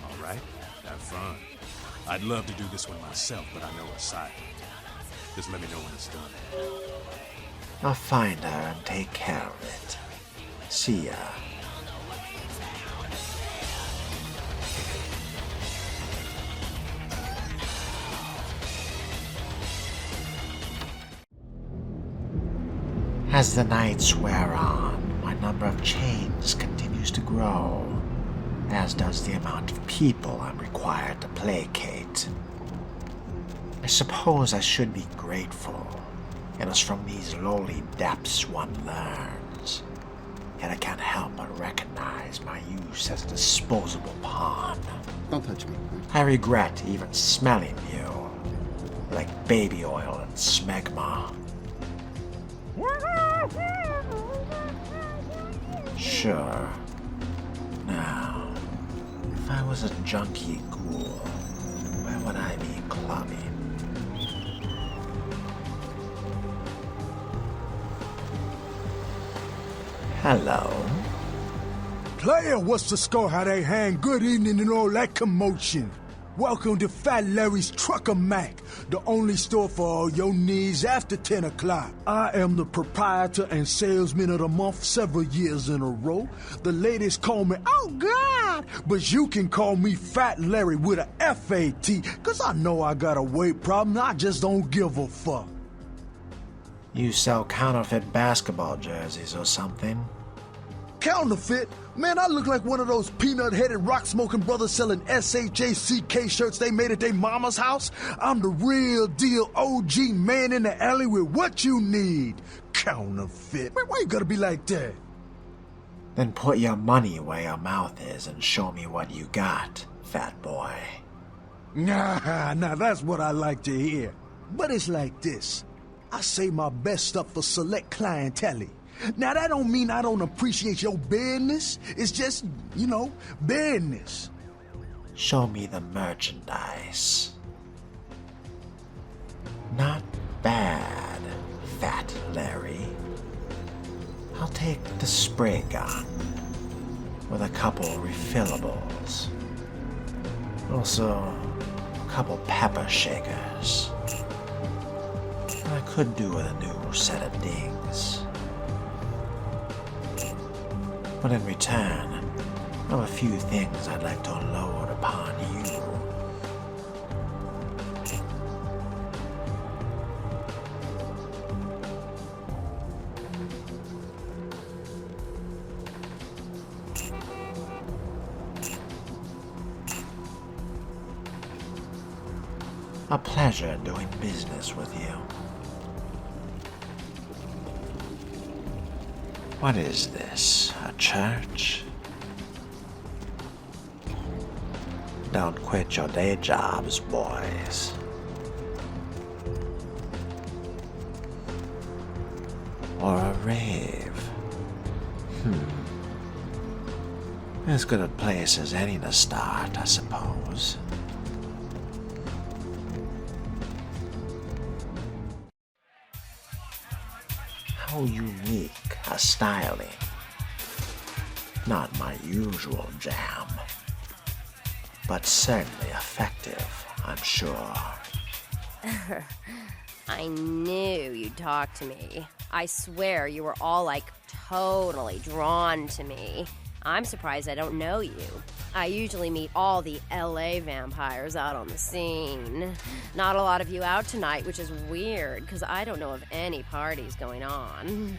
[SPEAKER 5] All right, have fun. I'd love to do this one myself, but I know her side. Just let me know when it's done.
[SPEAKER 1] I'll find her and take care of it. See ya. As the nights wear on, my number of chains continues to grow, as does the amount of people I'm required to placate. I suppose I should be grateful. It is from these lowly depths one learns. Yet I can't help but recognize my use as a disposable pawn.
[SPEAKER 9] Don't touch me.
[SPEAKER 1] I regret even smelling you, like baby oil and smegma. Sure. Now, if I was a junkie ghoul, where would I be clubbing? Hello?
[SPEAKER 10] Player, what's the score? How they hang? Good evening and all that commotion. Welcome to Fat Larry's Trucker Mac, the only store for all your needs after 10 o'clock. I am the proprietor and salesman of the month several years in a row. The ladies call me, oh God, but you can call me Fat Larry with a F-A-T, cause I know I got a weight problem, I just don't give a fuck.
[SPEAKER 1] You sell counterfeit basketball jerseys or something?
[SPEAKER 10] Counterfeit? Man, I look like one of those peanut-headed rock-smoking brothers selling SHACK shirts they made at their mama's house. I'm the real deal OG man in the alley with what you need. Counterfeit? Man, why you gotta be like that?
[SPEAKER 1] Then put your money where your mouth is and show me what you got, fat boy.
[SPEAKER 10] Nah, that's what I like to hear. But it's like this. I save my best stuff for select clientele. Now, that don't mean I don't appreciate your business. It's just, business.
[SPEAKER 1] Show me the merchandise. Not bad, Fat Larry. I'll take the spray gun with a couple refillables. Also, a couple pepper shakers. And I could do with a new set of dings. But in return, I have a few things I'd like to unload upon you. A pleasure doing business with you. What is this, a church? Don't quit your day jobs, boys. Or a rave. As good a place as any to start, I suppose. How unique a styling. Not my usual jam, but certainly effective, I'm sure.
[SPEAKER 11] I knew you'd talk to me.
[SPEAKER 9] I swear you were all, like, totally drawn to me. I'm surprised I don't know you. I usually meet all the LA vampires out on the scene. Not a lot of you out tonight, which is weird, because I don't know of any parties going on.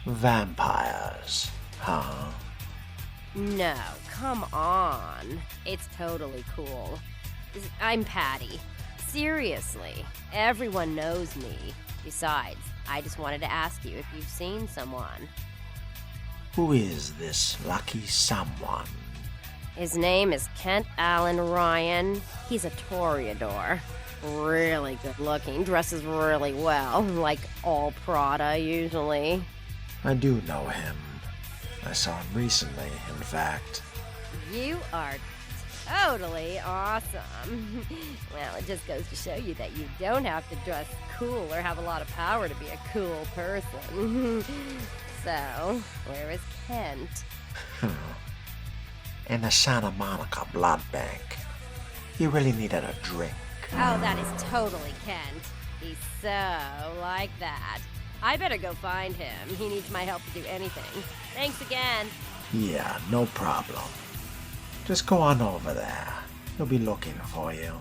[SPEAKER 1] Vampires, huh?
[SPEAKER 9] No, come on. It's totally cool. I'm Patty. Seriously, everyone knows me. Besides, I just wanted to ask you if you've seen someone.
[SPEAKER 1] Who is this lucky someone?
[SPEAKER 9] His name is Kent Allen Ryan. He's a Toreador. Really good looking, dresses really well, like all Prada usually.
[SPEAKER 1] I do know him. I saw him recently, in fact.
[SPEAKER 9] You are totally awesome. Well, it just goes to show you that you don't have to dress cool or have a lot of power to be a cool person. So, where is Kent?
[SPEAKER 1] In the Santa Monica blood bank. He really needed a drink.
[SPEAKER 9] Oh, that is totally Kent. He's so like that. I better go find him. He needs my help to do anything. Thanks again.
[SPEAKER 1] Yeah, no problem. Just go on over there. He'll be looking for you.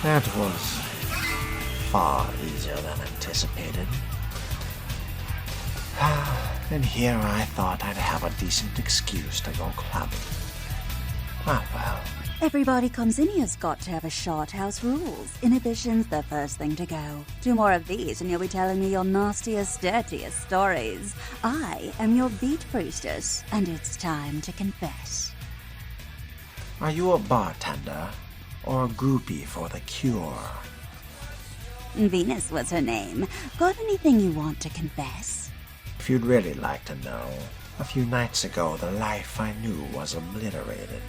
[SPEAKER 1] That was far easier than anticipated. And here I thought I'd have a decent excuse to go clubbing. Ah, well.
[SPEAKER 11] Everybody comes in here's got to have a shot. House rules. Inhibition's the first thing to go. 2 more of these and you'll be telling me your nastiest, dirtiest stories. I am your beat priestess, and it's time to confess.
[SPEAKER 1] Are you a bartender or a groupie for the cure?
[SPEAKER 11] Venus was her name. Got anything you want to confess?
[SPEAKER 1] If you'd really like to know, a few nights ago the life I knew was obliterated.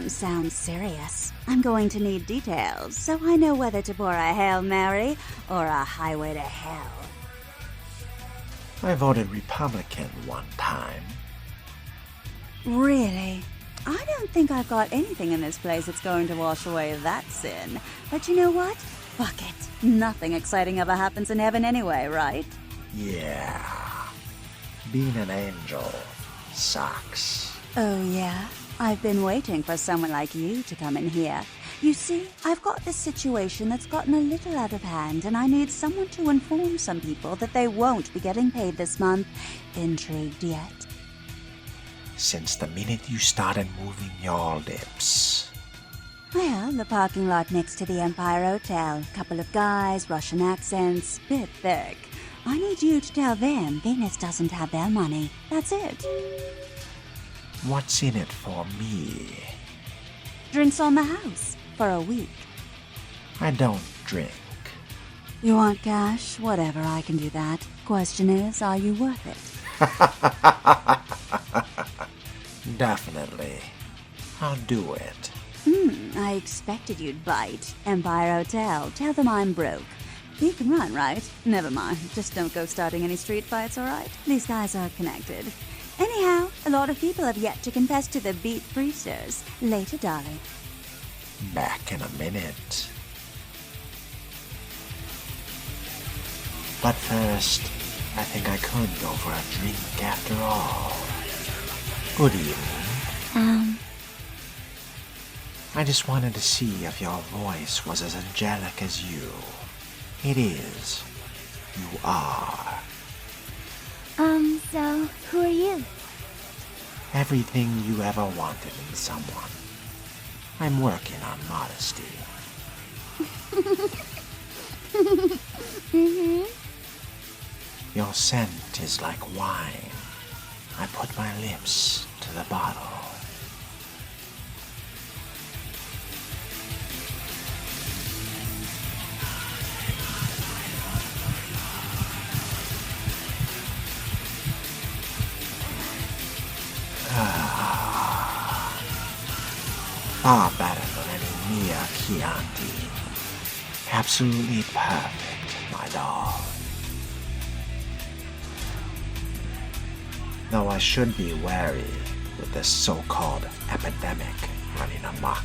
[SPEAKER 11] Sounds serious. I'm going to need details, so I know whether to pour a Hail Mary or a highway to hell.
[SPEAKER 1] I voted Republican one time.
[SPEAKER 11] Really? I don't think I've got anything in this place that's going to wash away that sin. But you know what? Fuck it. Nothing exciting ever happens in heaven anyway, right?
[SPEAKER 1] Yeah. Being an angel sucks.
[SPEAKER 11] Oh, yeah? I've been waiting for someone like you to come in here. You see, I've got this situation that's gotten a little out of hand, and I need someone to inform some people that they won't be getting paid this month. Intrigued yet?
[SPEAKER 1] Since the minute you started moving your lips.
[SPEAKER 11] Well, the parking lot next to the Empire Hotel. Couple of guys, Russian accents, bit thick. I need you to tell them Venus doesn't have their money. That's it.
[SPEAKER 1] What's in it for me?
[SPEAKER 11] Drinks on the house for a week.
[SPEAKER 1] I don't drink.
[SPEAKER 11] You want cash? Whatever, I can do that. Question is, are you worth it?
[SPEAKER 1] Definitely. I'll do it.
[SPEAKER 11] I expected you'd bite. Empire Hotel. Tell them I'm broke. You can run, right? Never mind. Just don't go starting any street fights, alright? These guys are connected. Anyhow, a lot of people have yet to confess to the beat priestess. Later, darling.
[SPEAKER 1] Back in a minute. But first, I think I could go for a drink after all. Good evening. I just wanted to see if your voice was as angelic as you. It is. You are.
[SPEAKER 12] So, who are you?
[SPEAKER 1] Everything you ever wanted in someone. I'm working on modesty. Your scent is like wine. I put my lips to the bottle. Far better than any Mia Chianti. Absolutely perfect, my doll. Though I should be wary with this so-called epidemic running amok.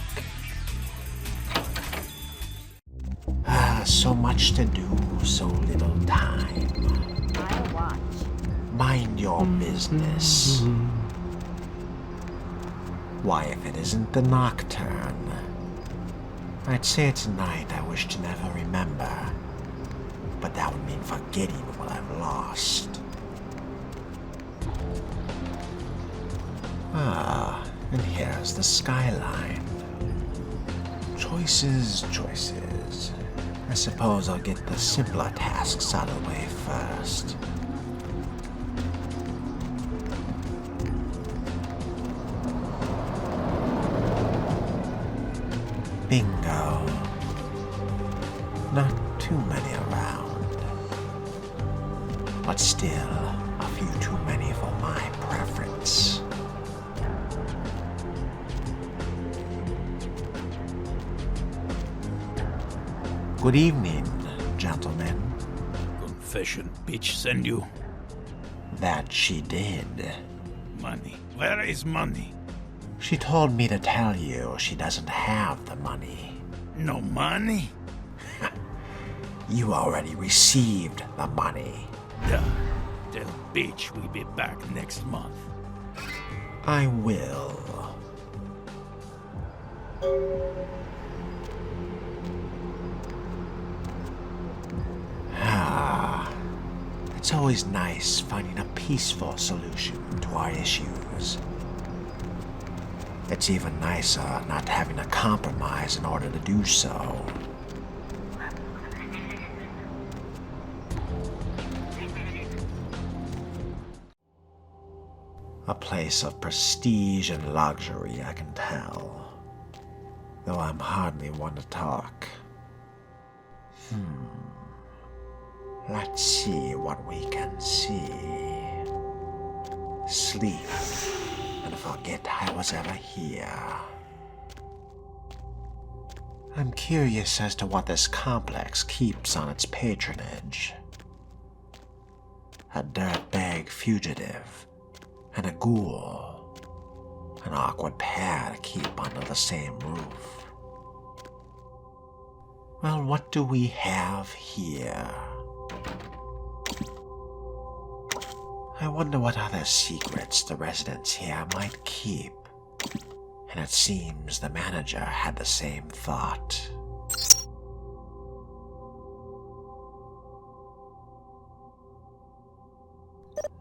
[SPEAKER 1] so much to do, so little time.
[SPEAKER 9] I'll watch.
[SPEAKER 1] Mind your business. Why, if it isn't the Nocturne? I'd say tonight I wish to never remember, but that would mean forgetting what I've lost. Ah, and here's the skyline. Choices. I suppose I'll get the simpler tasks out of the way first. Bingo. Not too many around. But still, a few too many for my preference. Good evening, gentlemen.
[SPEAKER 12] Confession bitch send you?
[SPEAKER 1] That she did.
[SPEAKER 12] Money. Where is money?
[SPEAKER 1] She told me to tell you she doesn't have the money.
[SPEAKER 12] No money?
[SPEAKER 1] You already received the money.
[SPEAKER 12] Duh. Tell bitch we'll be back next month.
[SPEAKER 1] I will. It's always nice finding a peaceful solution to our issues. It's even nicer not having to compromise in order to do so. A place of prestige and luxury, I can tell. Though I'm hardly one to talk. Let's see what we can see. Sleep and forget I was ever here. I'm curious as to what this complex keeps on its patronage. A dirtbag fugitive and a ghoul. An awkward pair to keep under the same roof. Well, what do we have here? I wonder what other secrets the residents here might keep. And it seems the manager had the same thought.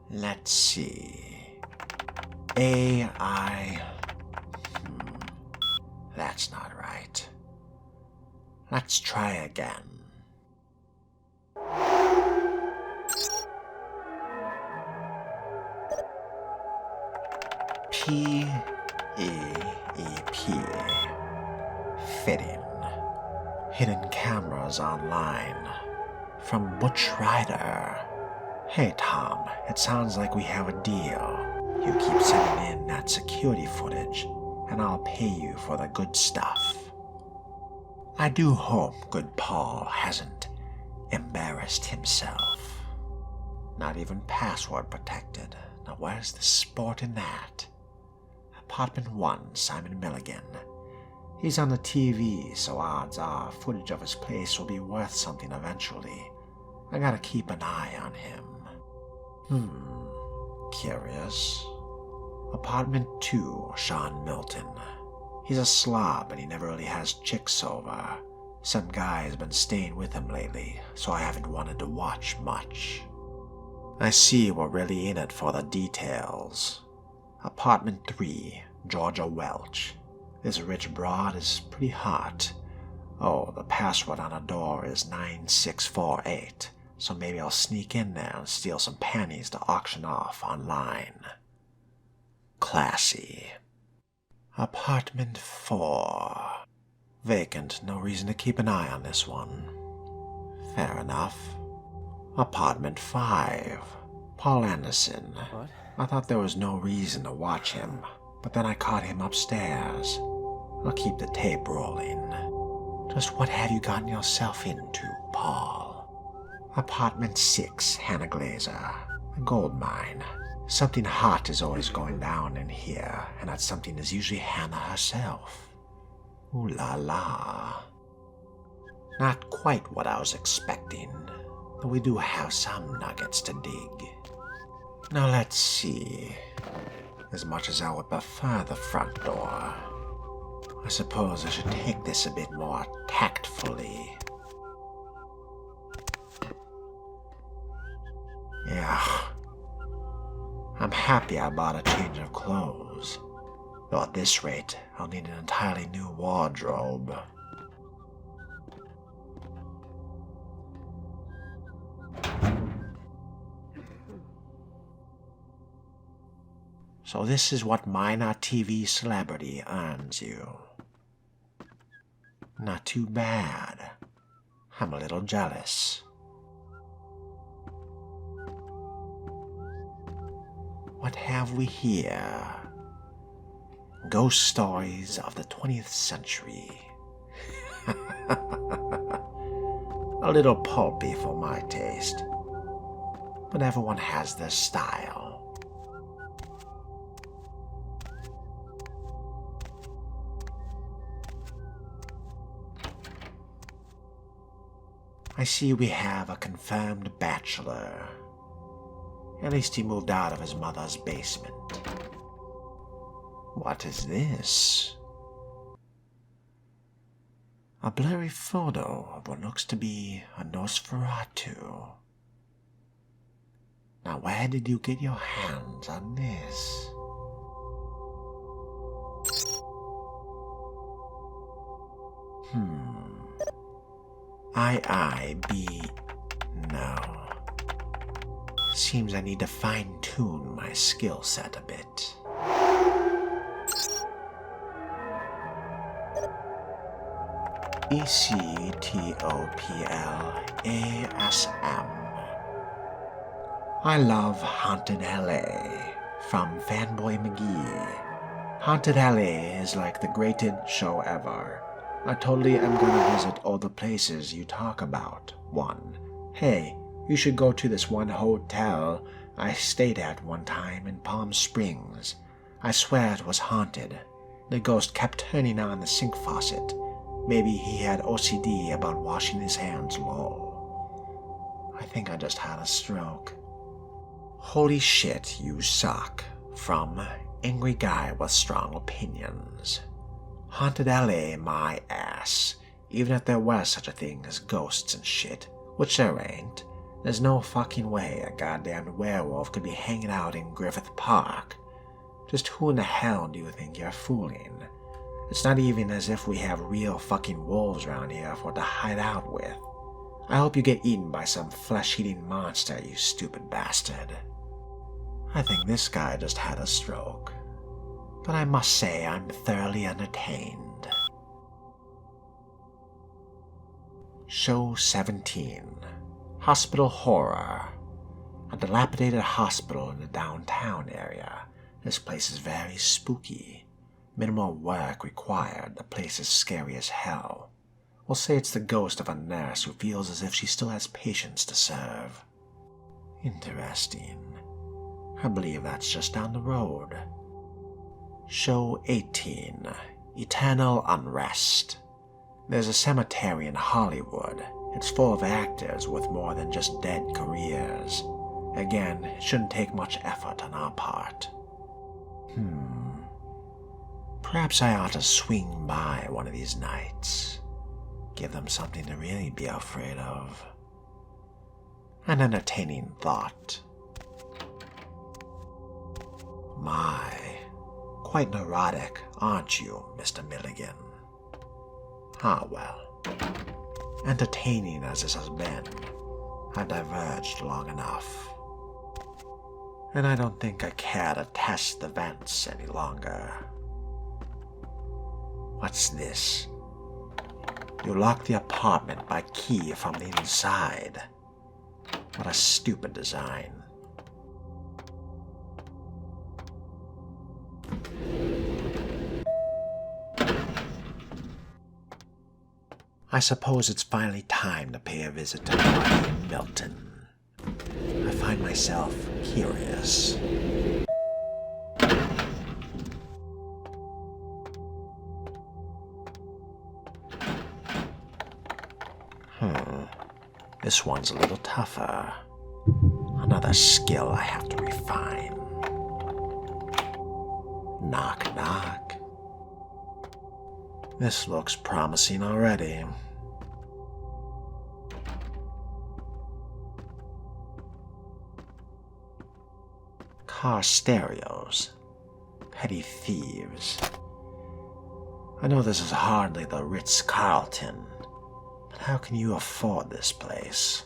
[SPEAKER 1] Let's see. AI. That's not right. Let's try again. P-E-E-P. Fitting. Hidden cameras online. From Butch Rider. Hey Tom, it sounds like we have a deal. You keep sending in that security footage, and I'll pay you for the good stuff. I do hope good Paul hasn't embarrassed himself. Not even password protected. Now where's the sport in that? Apartment 1, Simon Milligan. He's on the TV, so odds are footage of his place will be worth something eventually. I gotta keep an eye on him. Curious. Apartment 2, Sean Milton. He's a slob and he never really has chicks over. Some guy has been staying with him lately, so I haven't wanted to watch much. I see we're really in it for the details. Apartment 3, Georgia Welch. This rich broad is pretty hot. Oh, the password on her door is 9648, so maybe I'll sneak in there and steal some panties to auction off online. Classy. Apartment 4. Vacant, no reason to keep an eye on this one. Fair enough. Apartment 5. Paul Anderson.
[SPEAKER 8] What?
[SPEAKER 1] I thought there was no reason to watch him, but then I caught him upstairs. I'll keep the tape rolling. Just what have you gotten yourself into, Paul? Apartment 6, Hannah Glazer. A gold mine. Something hot is always going down in here, and that something is usually Hannah herself. Ooh la la. Not quite what I was expecting, but we do have some nuggets to dig. Now let's see. As much as I would prefer the front door, I suppose I should take this a bit more tactfully. Yeah. I'm happy I bought a change of clothes. Though at this rate, I'll need an entirely new wardrobe. So this is what minor TV celebrity earns you. Not too bad. I'm a little jealous. What have we here? Ghost stories of the 20th century. A little pulpy for my taste. But everyone has their style. I see we have a confirmed bachelor. At least he moved out of his mother's basement. What is this? A blurry photo of what looks to be a Nosferatu. Now where did you get your hands on this? No. Seems I need to fine-tune my skill set a bit. ECTOPLASM. I love Haunted LA from Fanboy McGee. Haunted LA is like the greatest show ever. I totally am gonna visit all the places you talk about. 1. Hey, you should go to this one hotel I stayed at one time in Palm Springs. I swear it was haunted. The ghost kept turning on the sink faucet. Maybe he had OCD about washing his hands low. I think I just had a stroke. Holy shit, you suck. From Angry Guy with Strong Opinions. Haunted LA, my ass. Even if there was such a thing as ghosts and shit, which there ain't, there's no fucking way a goddamn werewolf could be hanging out in Griffith Park. Just who in the hell do you think you're fooling? It's not even as if we have real fucking wolves around here for to hide out with. I hope you get eaten by some flesh-eating monster, you stupid bastard. I think this guy just had a stroke. But I must say I'm thoroughly entertained. Show 17. Hospital Horror. A dilapidated hospital in the downtown area. This place is very spooky. Minimal work required. The place is scary as hell. We'll say it's the ghost of a nurse who feels as if she still has patients to serve. Interesting. I believe that's just down the road. Show 18. Eternal Unrest. There's a cemetery in Hollywood. It's full of actors with more than just dead careers. Again, it shouldn't take much effort on our part. Perhaps I ought to swing by one of these nights. Give them something to really be afraid of. An entertaining thought. My, quite neurotic, aren't you, Mr. Milligan? Ah, well. Entertaining as this has been, I've diverged long enough. And I don't think I care to test the vents any longer. What's this? You locked the apartment by key from the inside. What a stupid design. I suppose it's finally time to pay a visit to Marty Milton. I find myself curious. This one's a little tougher. Another skill I have to refine. Knock, knock. This looks promising already. Car stereos. Petty thieves. I know this is hardly the Ritz-Carlton, but how can you afford this place?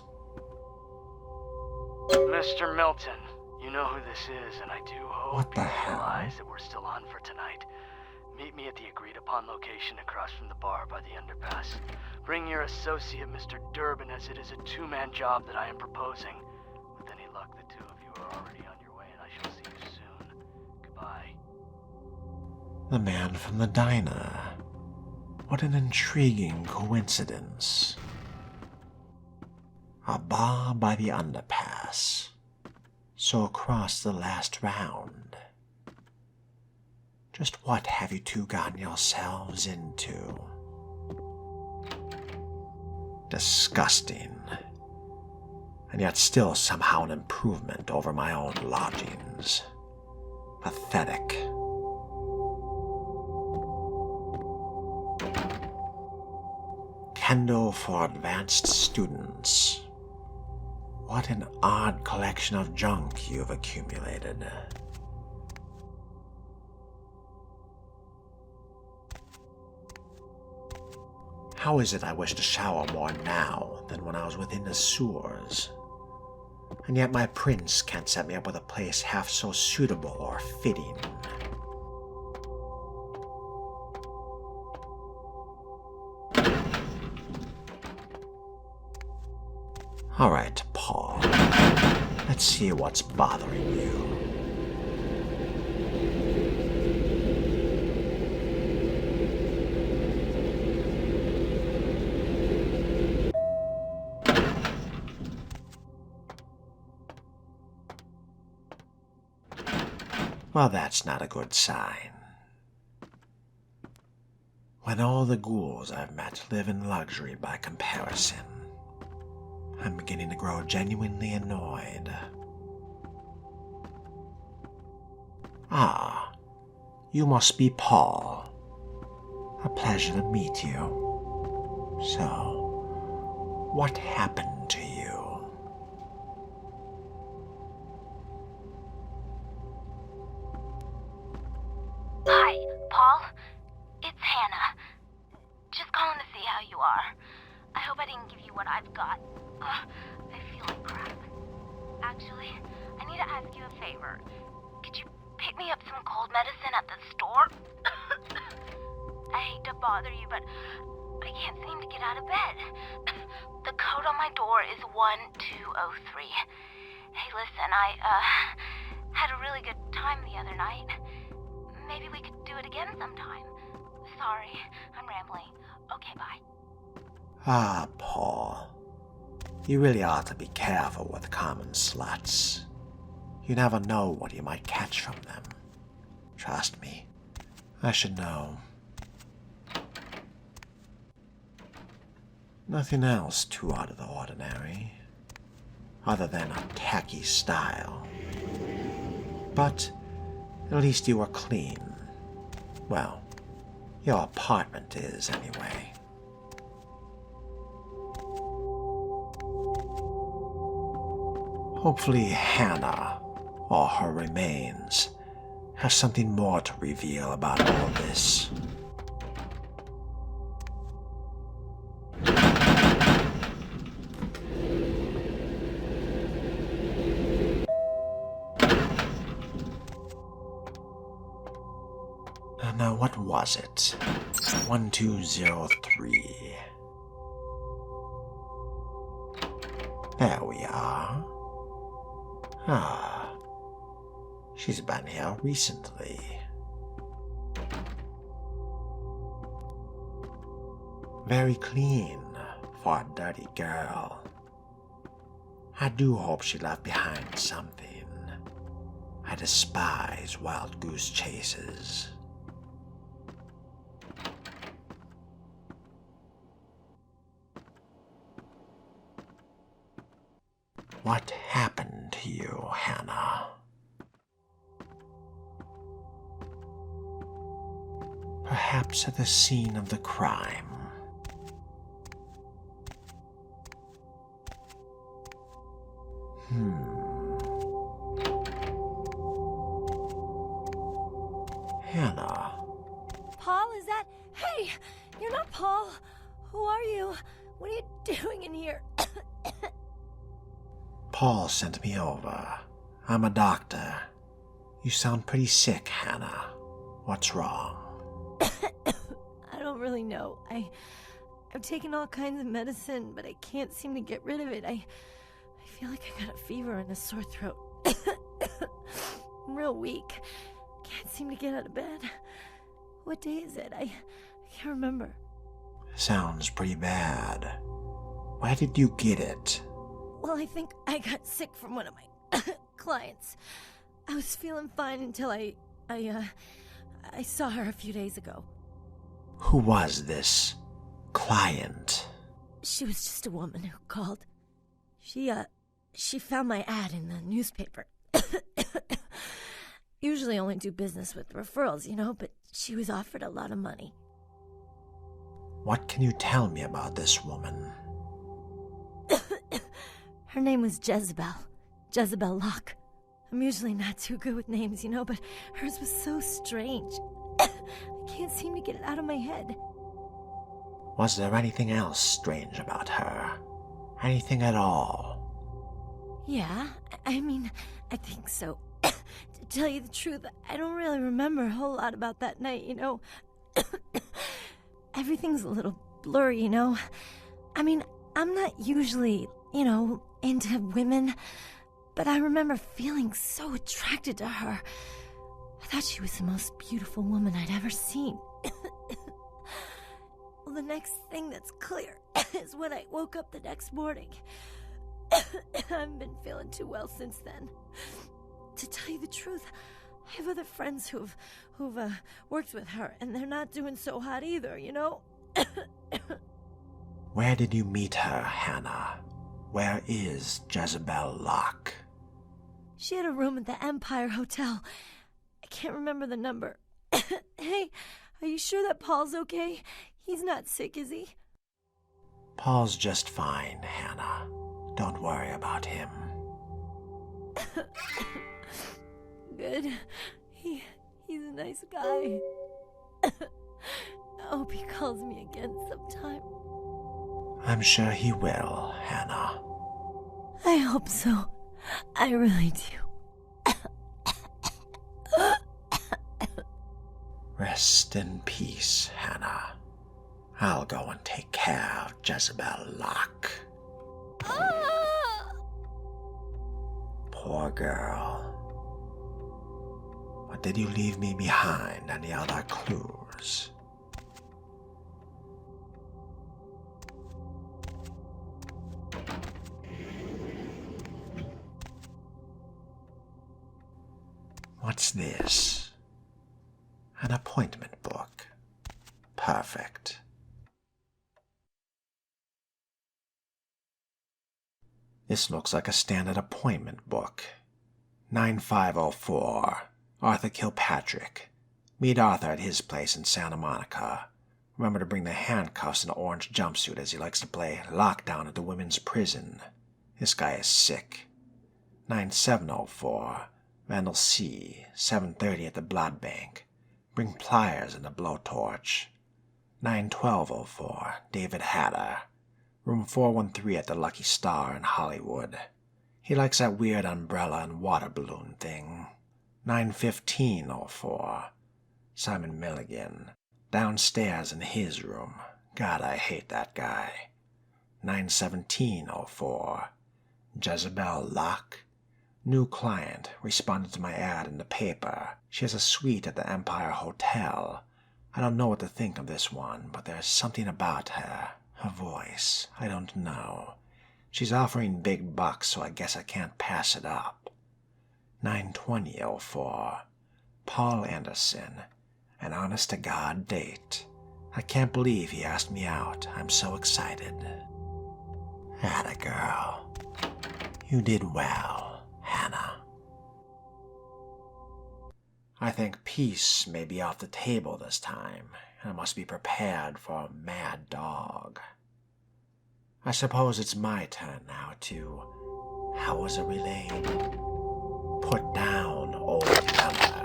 [SPEAKER 13] Mr. Milton, you know who this is, and I do hope
[SPEAKER 1] What the
[SPEAKER 13] you
[SPEAKER 1] hell?
[SPEAKER 13] realize that we're still on for tonight. Meet me at the agreed-upon location across from the bar by the underpass. Bring your associate, Mr. Durbin, as it is a two-man job that I am proposing. With any luck, the two of you are already on your way, and I shall see you soon. Goodbye.
[SPEAKER 1] The man from the diner. What an intriguing coincidence. A bar by the underpass. So across the last round. Just what have you two gotten yourselves into? Disgusting. And yet still somehow an improvement over my own lodgings. Pathetic. Kendo for advanced students. What an odd collection of junk you've accumulated. How is it I wish to shower more now than when I was within the sewers? And yet my prince can't set me up with a place half so suitable or fitting. All right, Paul. Let's see what's bothering you. Well, that's not a good sign. When all the ghouls I've met live in luxury by comparison, I'm beginning to grow genuinely annoyed. Ah, you must be Paul. A pleasure to meet you. So, what happened to you?
[SPEAKER 14] Hi, Paul. It's Hannah. Just calling to see how you are. I hope I didn't give you what I've got. I feel like crap. Actually, I need to ask you a favor. Could you pick me up some cold medicine at the store? I hate to bother you, but I can't seem to get out of bed. The code on my door is 1203. Hey, listen, I had a really good time the other night. Maybe we could do it again sometime. Sorry, I'm rambling. Okay, bye.
[SPEAKER 1] Ah, Paul. You really ought to be careful with common sluts. You never know what you might catch from them. Trust me, I should know. Nothing else too out of the ordinary, other than a tacky style. But at least you were clean. Well, your apartment is anyway. Hopefully Hannah, or her remains, has something more to reveal about all this. Now, what was it? 1203. There we are. Ah, she's been here recently. Very clean for a dirty girl. I do hope she left behind something. I despise wild goose chases. What happened to you, Hannah? Perhaps at the scene of the crime. Hannah.
[SPEAKER 15] Paul, is that... Hey, you're not Paul. Who are you? What are you doing in here?
[SPEAKER 1] Paul sent me over. I'm a doctor. You sound pretty sick, Hannah. What's wrong?
[SPEAKER 15] I don't really know. I've taken all kinds of medicine, but I can't seem to get rid of it. I feel like I got a fever and a sore throat. I'm real weak. Can't seem to get out of bed. What day is it? I can't remember.
[SPEAKER 1] Sounds pretty bad. Where did you get it?
[SPEAKER 15] Well, I think I got sick from one of my clients. I was feeling fine until I saw her a few days ago.
[SPEAKER 1] Who was this client?
[SPEAKER 15] She was just a woman who called. She found my ad in the newspaper. Usually only do business with referrals, you know, but she was offered a lot of money.
[SPEAKER 1] What can you tell me about this woman?
[SPEAKER 15] Her name was Jezebel. Jezebel Locke. I'm usually not too good with names, you know, but hers was so strange. I can't seem to get it out of my head.
[SPEAKER 1] Was there anything else strange about her? Anything at all?
[SPEAKER 15] Yeah, I mean, I think so. To tell you the truth, I don't really remember a whole lot about that night, you know. Everything's a little blurry, you know. I mean, I'm not usually, you know, into women, but I remember feeling so attracted to her. I thought she was the most beautiful woman I'd ever seen. Well, the next thing that's clear is when I woke up the next morning. I haven't been feeling too well since then. To tell you the truth, I have other friends who've worked with her, and they're not doing so hot either, you know?
[SPEAKER 1] Where did you meet her, Hannah? Where is Jezebel Locke?
[SPEAKER 15] She had a room at the Empire Hotel. I can't remember the number. Hey, are you sure that Paul's okay? He's not sick, is he?
[SPEAKER 1] Paul's just fine, Hannah. Don't worry about him.
[SPEAKER 15] Good. He's a nice guy. I hope he calls me again sometime.
[SPEAKER 1] I'm sure he will, Hannah.
[SPEAKER 15] I hope so. I really do.
[SPEAKER 1] Rest in peace, Hannah. I'll go and take care of Jezebel Locke. Poor girl. But did you leave me behind any other clues? What's this? An appointment book. Perfect. This looks like a standard appointment book. 9504. Arthur Kilpatrick. Meet Arthur at his place in Santa Monica. Remember to bring the handcuffs and an orange jumpsuit as he likes to play lockdown at the women's prison. This guy is sick. 9704. Randall C. 7:30 at the blood bank. Bring pliers and a blowtorch. 91204. David Hatter. Room 413 at the Lucky Star in Hollywood. He likes that weird umbrella and water balloon thing. 91504. Simon Milligan. Downstairs in his room. God, I hate that guy. 91704. Jezebel Locke. New client. Responded to my ad in the paper. She has a suite at the Empire Hotel. I don't know what to think of this one, but there's something about her. Her voice. I don't know. She's offering big bucks, so I guess I can't pass it up. 92004. Paul Anderson. An honest-to-God date. I can't believe he asked me out. I'm so excited. Atta girl. You did well, Hannah. I think peace may be off the table this time, and I must be prepared for a mad dog. I suppose it's my turn now to, how was it relayed? Put down Old Yeller.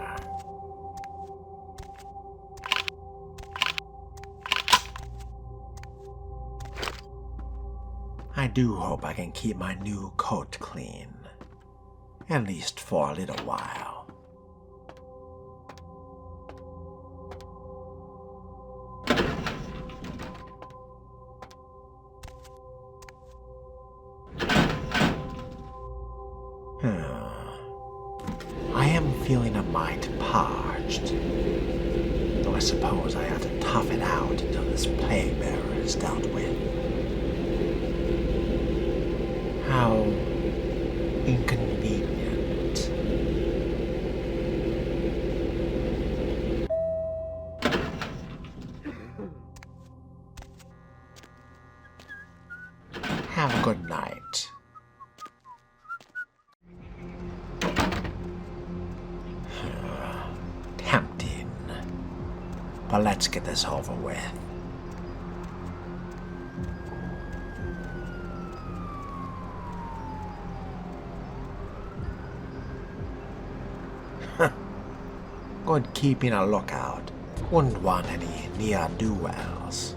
[SPEAKER 1] I do hope I can keep my new coat clean, at least for a little while. I am feeling a mite parched, though I suppose I ought to tough it out until this plague bearer is dealt with. How inconvenient. Have a good night. Tempting, but let's get this over with. Good keeping a lookout. Wouldn't want any ne'er-do-wells.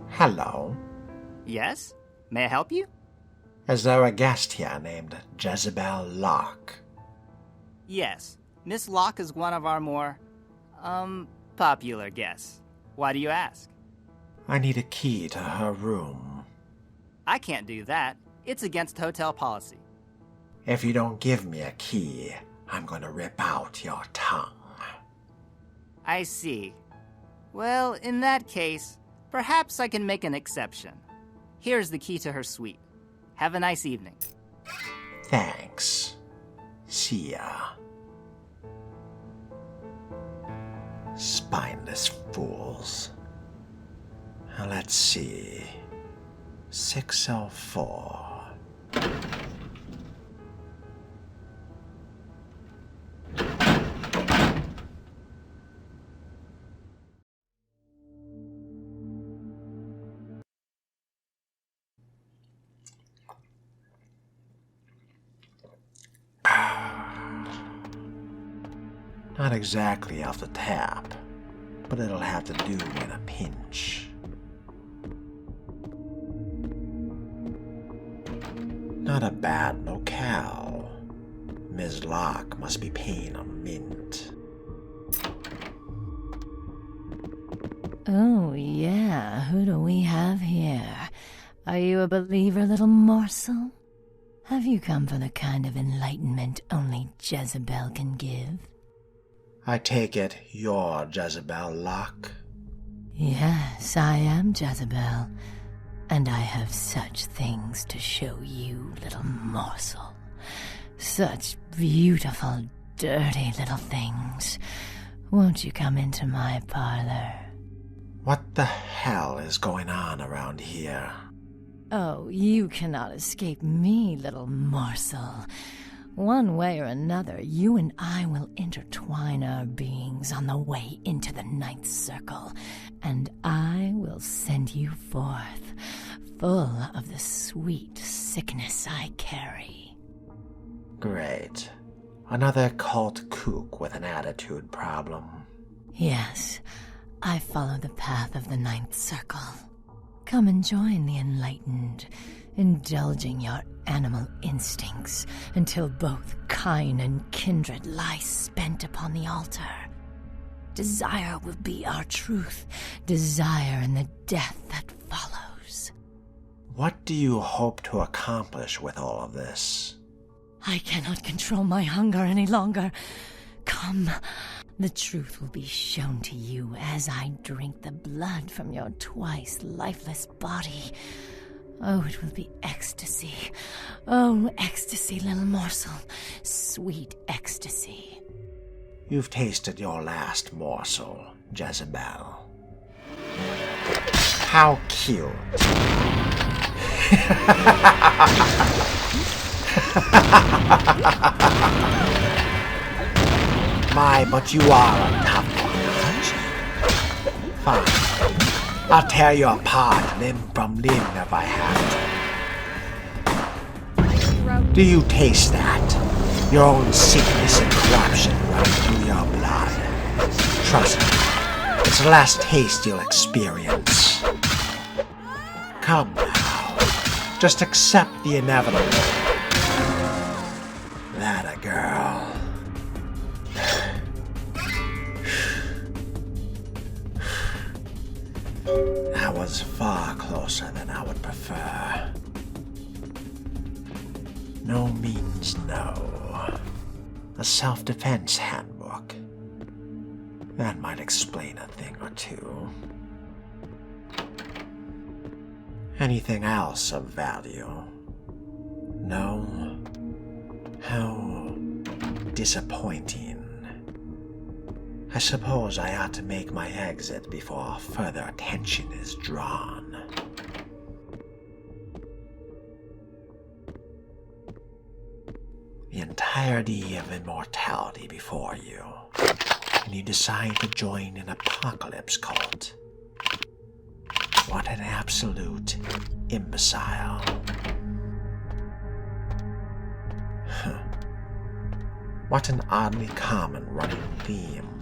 [SPEAKER 1] Hello.
[SPEAKER 16] Yes? May I help you?
[SPEAKER 1] Is there a guest here named Jezebel Locke?
[SPEAKER 16] Yes. Miss Locke is one of our more, popular guests. Why do you ask?
[SPEAKER 1] I need a key to her room.
[SPEAKER 16] I can't do that. It's against hotel policy.
[SPEAKER 1] If you don't give me a key, I'm going to rip out your tongue.
[SPEAKER 16] I see. Well, in that case, perhaps I can make an exception. Here's the key to her suite. Have a nice evening.
[SPEAKER 1] Thanks. See ya. Spineless fools. Let's see. 604. Not exactly off the tap, but it'll have to do in a pinch. Not a bad locale. Ms. Locke must be paying a mint.
[SPEAKER 15] Oh, yeah. Who do we have here? Are you a believer, little morsel? Have you come for the kind of enlightenment only Jezebel can give?
[SPEAKER 1] I take it you're Jezebel Locke?
[SPEAKER 15] Yes, I am Jezebel. And I have such things to show you, little morsel. Such beautiful, dirty little things. Won't you come into my parlor?
[SPEAKER 1] What the hell is going on around here?
[SPEAKER 15] Oh, you cannot escape me, little morsel. One way or another, you and I will intertwine our beings on the way into the ninth circle, and I will send you forth, full of the sweet sickness I carry.
[SPEAKER 1] Great. Another cult kook with an attitude problem.
[SPEAKER 15] Yes, I follow the path of the ninth circle. Come and join the enlightened, indulging your animal instincts until both kind and kindred lie spent upon the altar. Desire will be our truth, desire and the death that follows.
[SPEAKER 1] What do you hope to accomplish with all of this?
[SPEAKER 15] I cannot control my hunger any longer. Come, the truth will be shown to you as I drink the blood from your twice lifeless body. Oh, it will be ecstasy. Oh, ecstasy, little morsel. Sweet ecstasy.
[SPEAKER 1] You've tasted your last morsel. Jezebel. How cute. My, but you are a tough one, aren't you? Fine. I'll tear you apart limb from limb if I have to. Do you taste that? Your own sickness and corruption running through your blood. Trust me, it's the last taste you'll experience. Come now, just accept the inevitable. That a girl. That was far closer than I would prefer. No means no. A self-defense handbook. That might explain a thing or two. Anything else of value? No? How disappointing. I suppose I ought to make my exit before further attention is drawn. The entirety of immortality before you, and you decide to join an apocalypse cult. What an absolute imbecile. What an oddly common running theme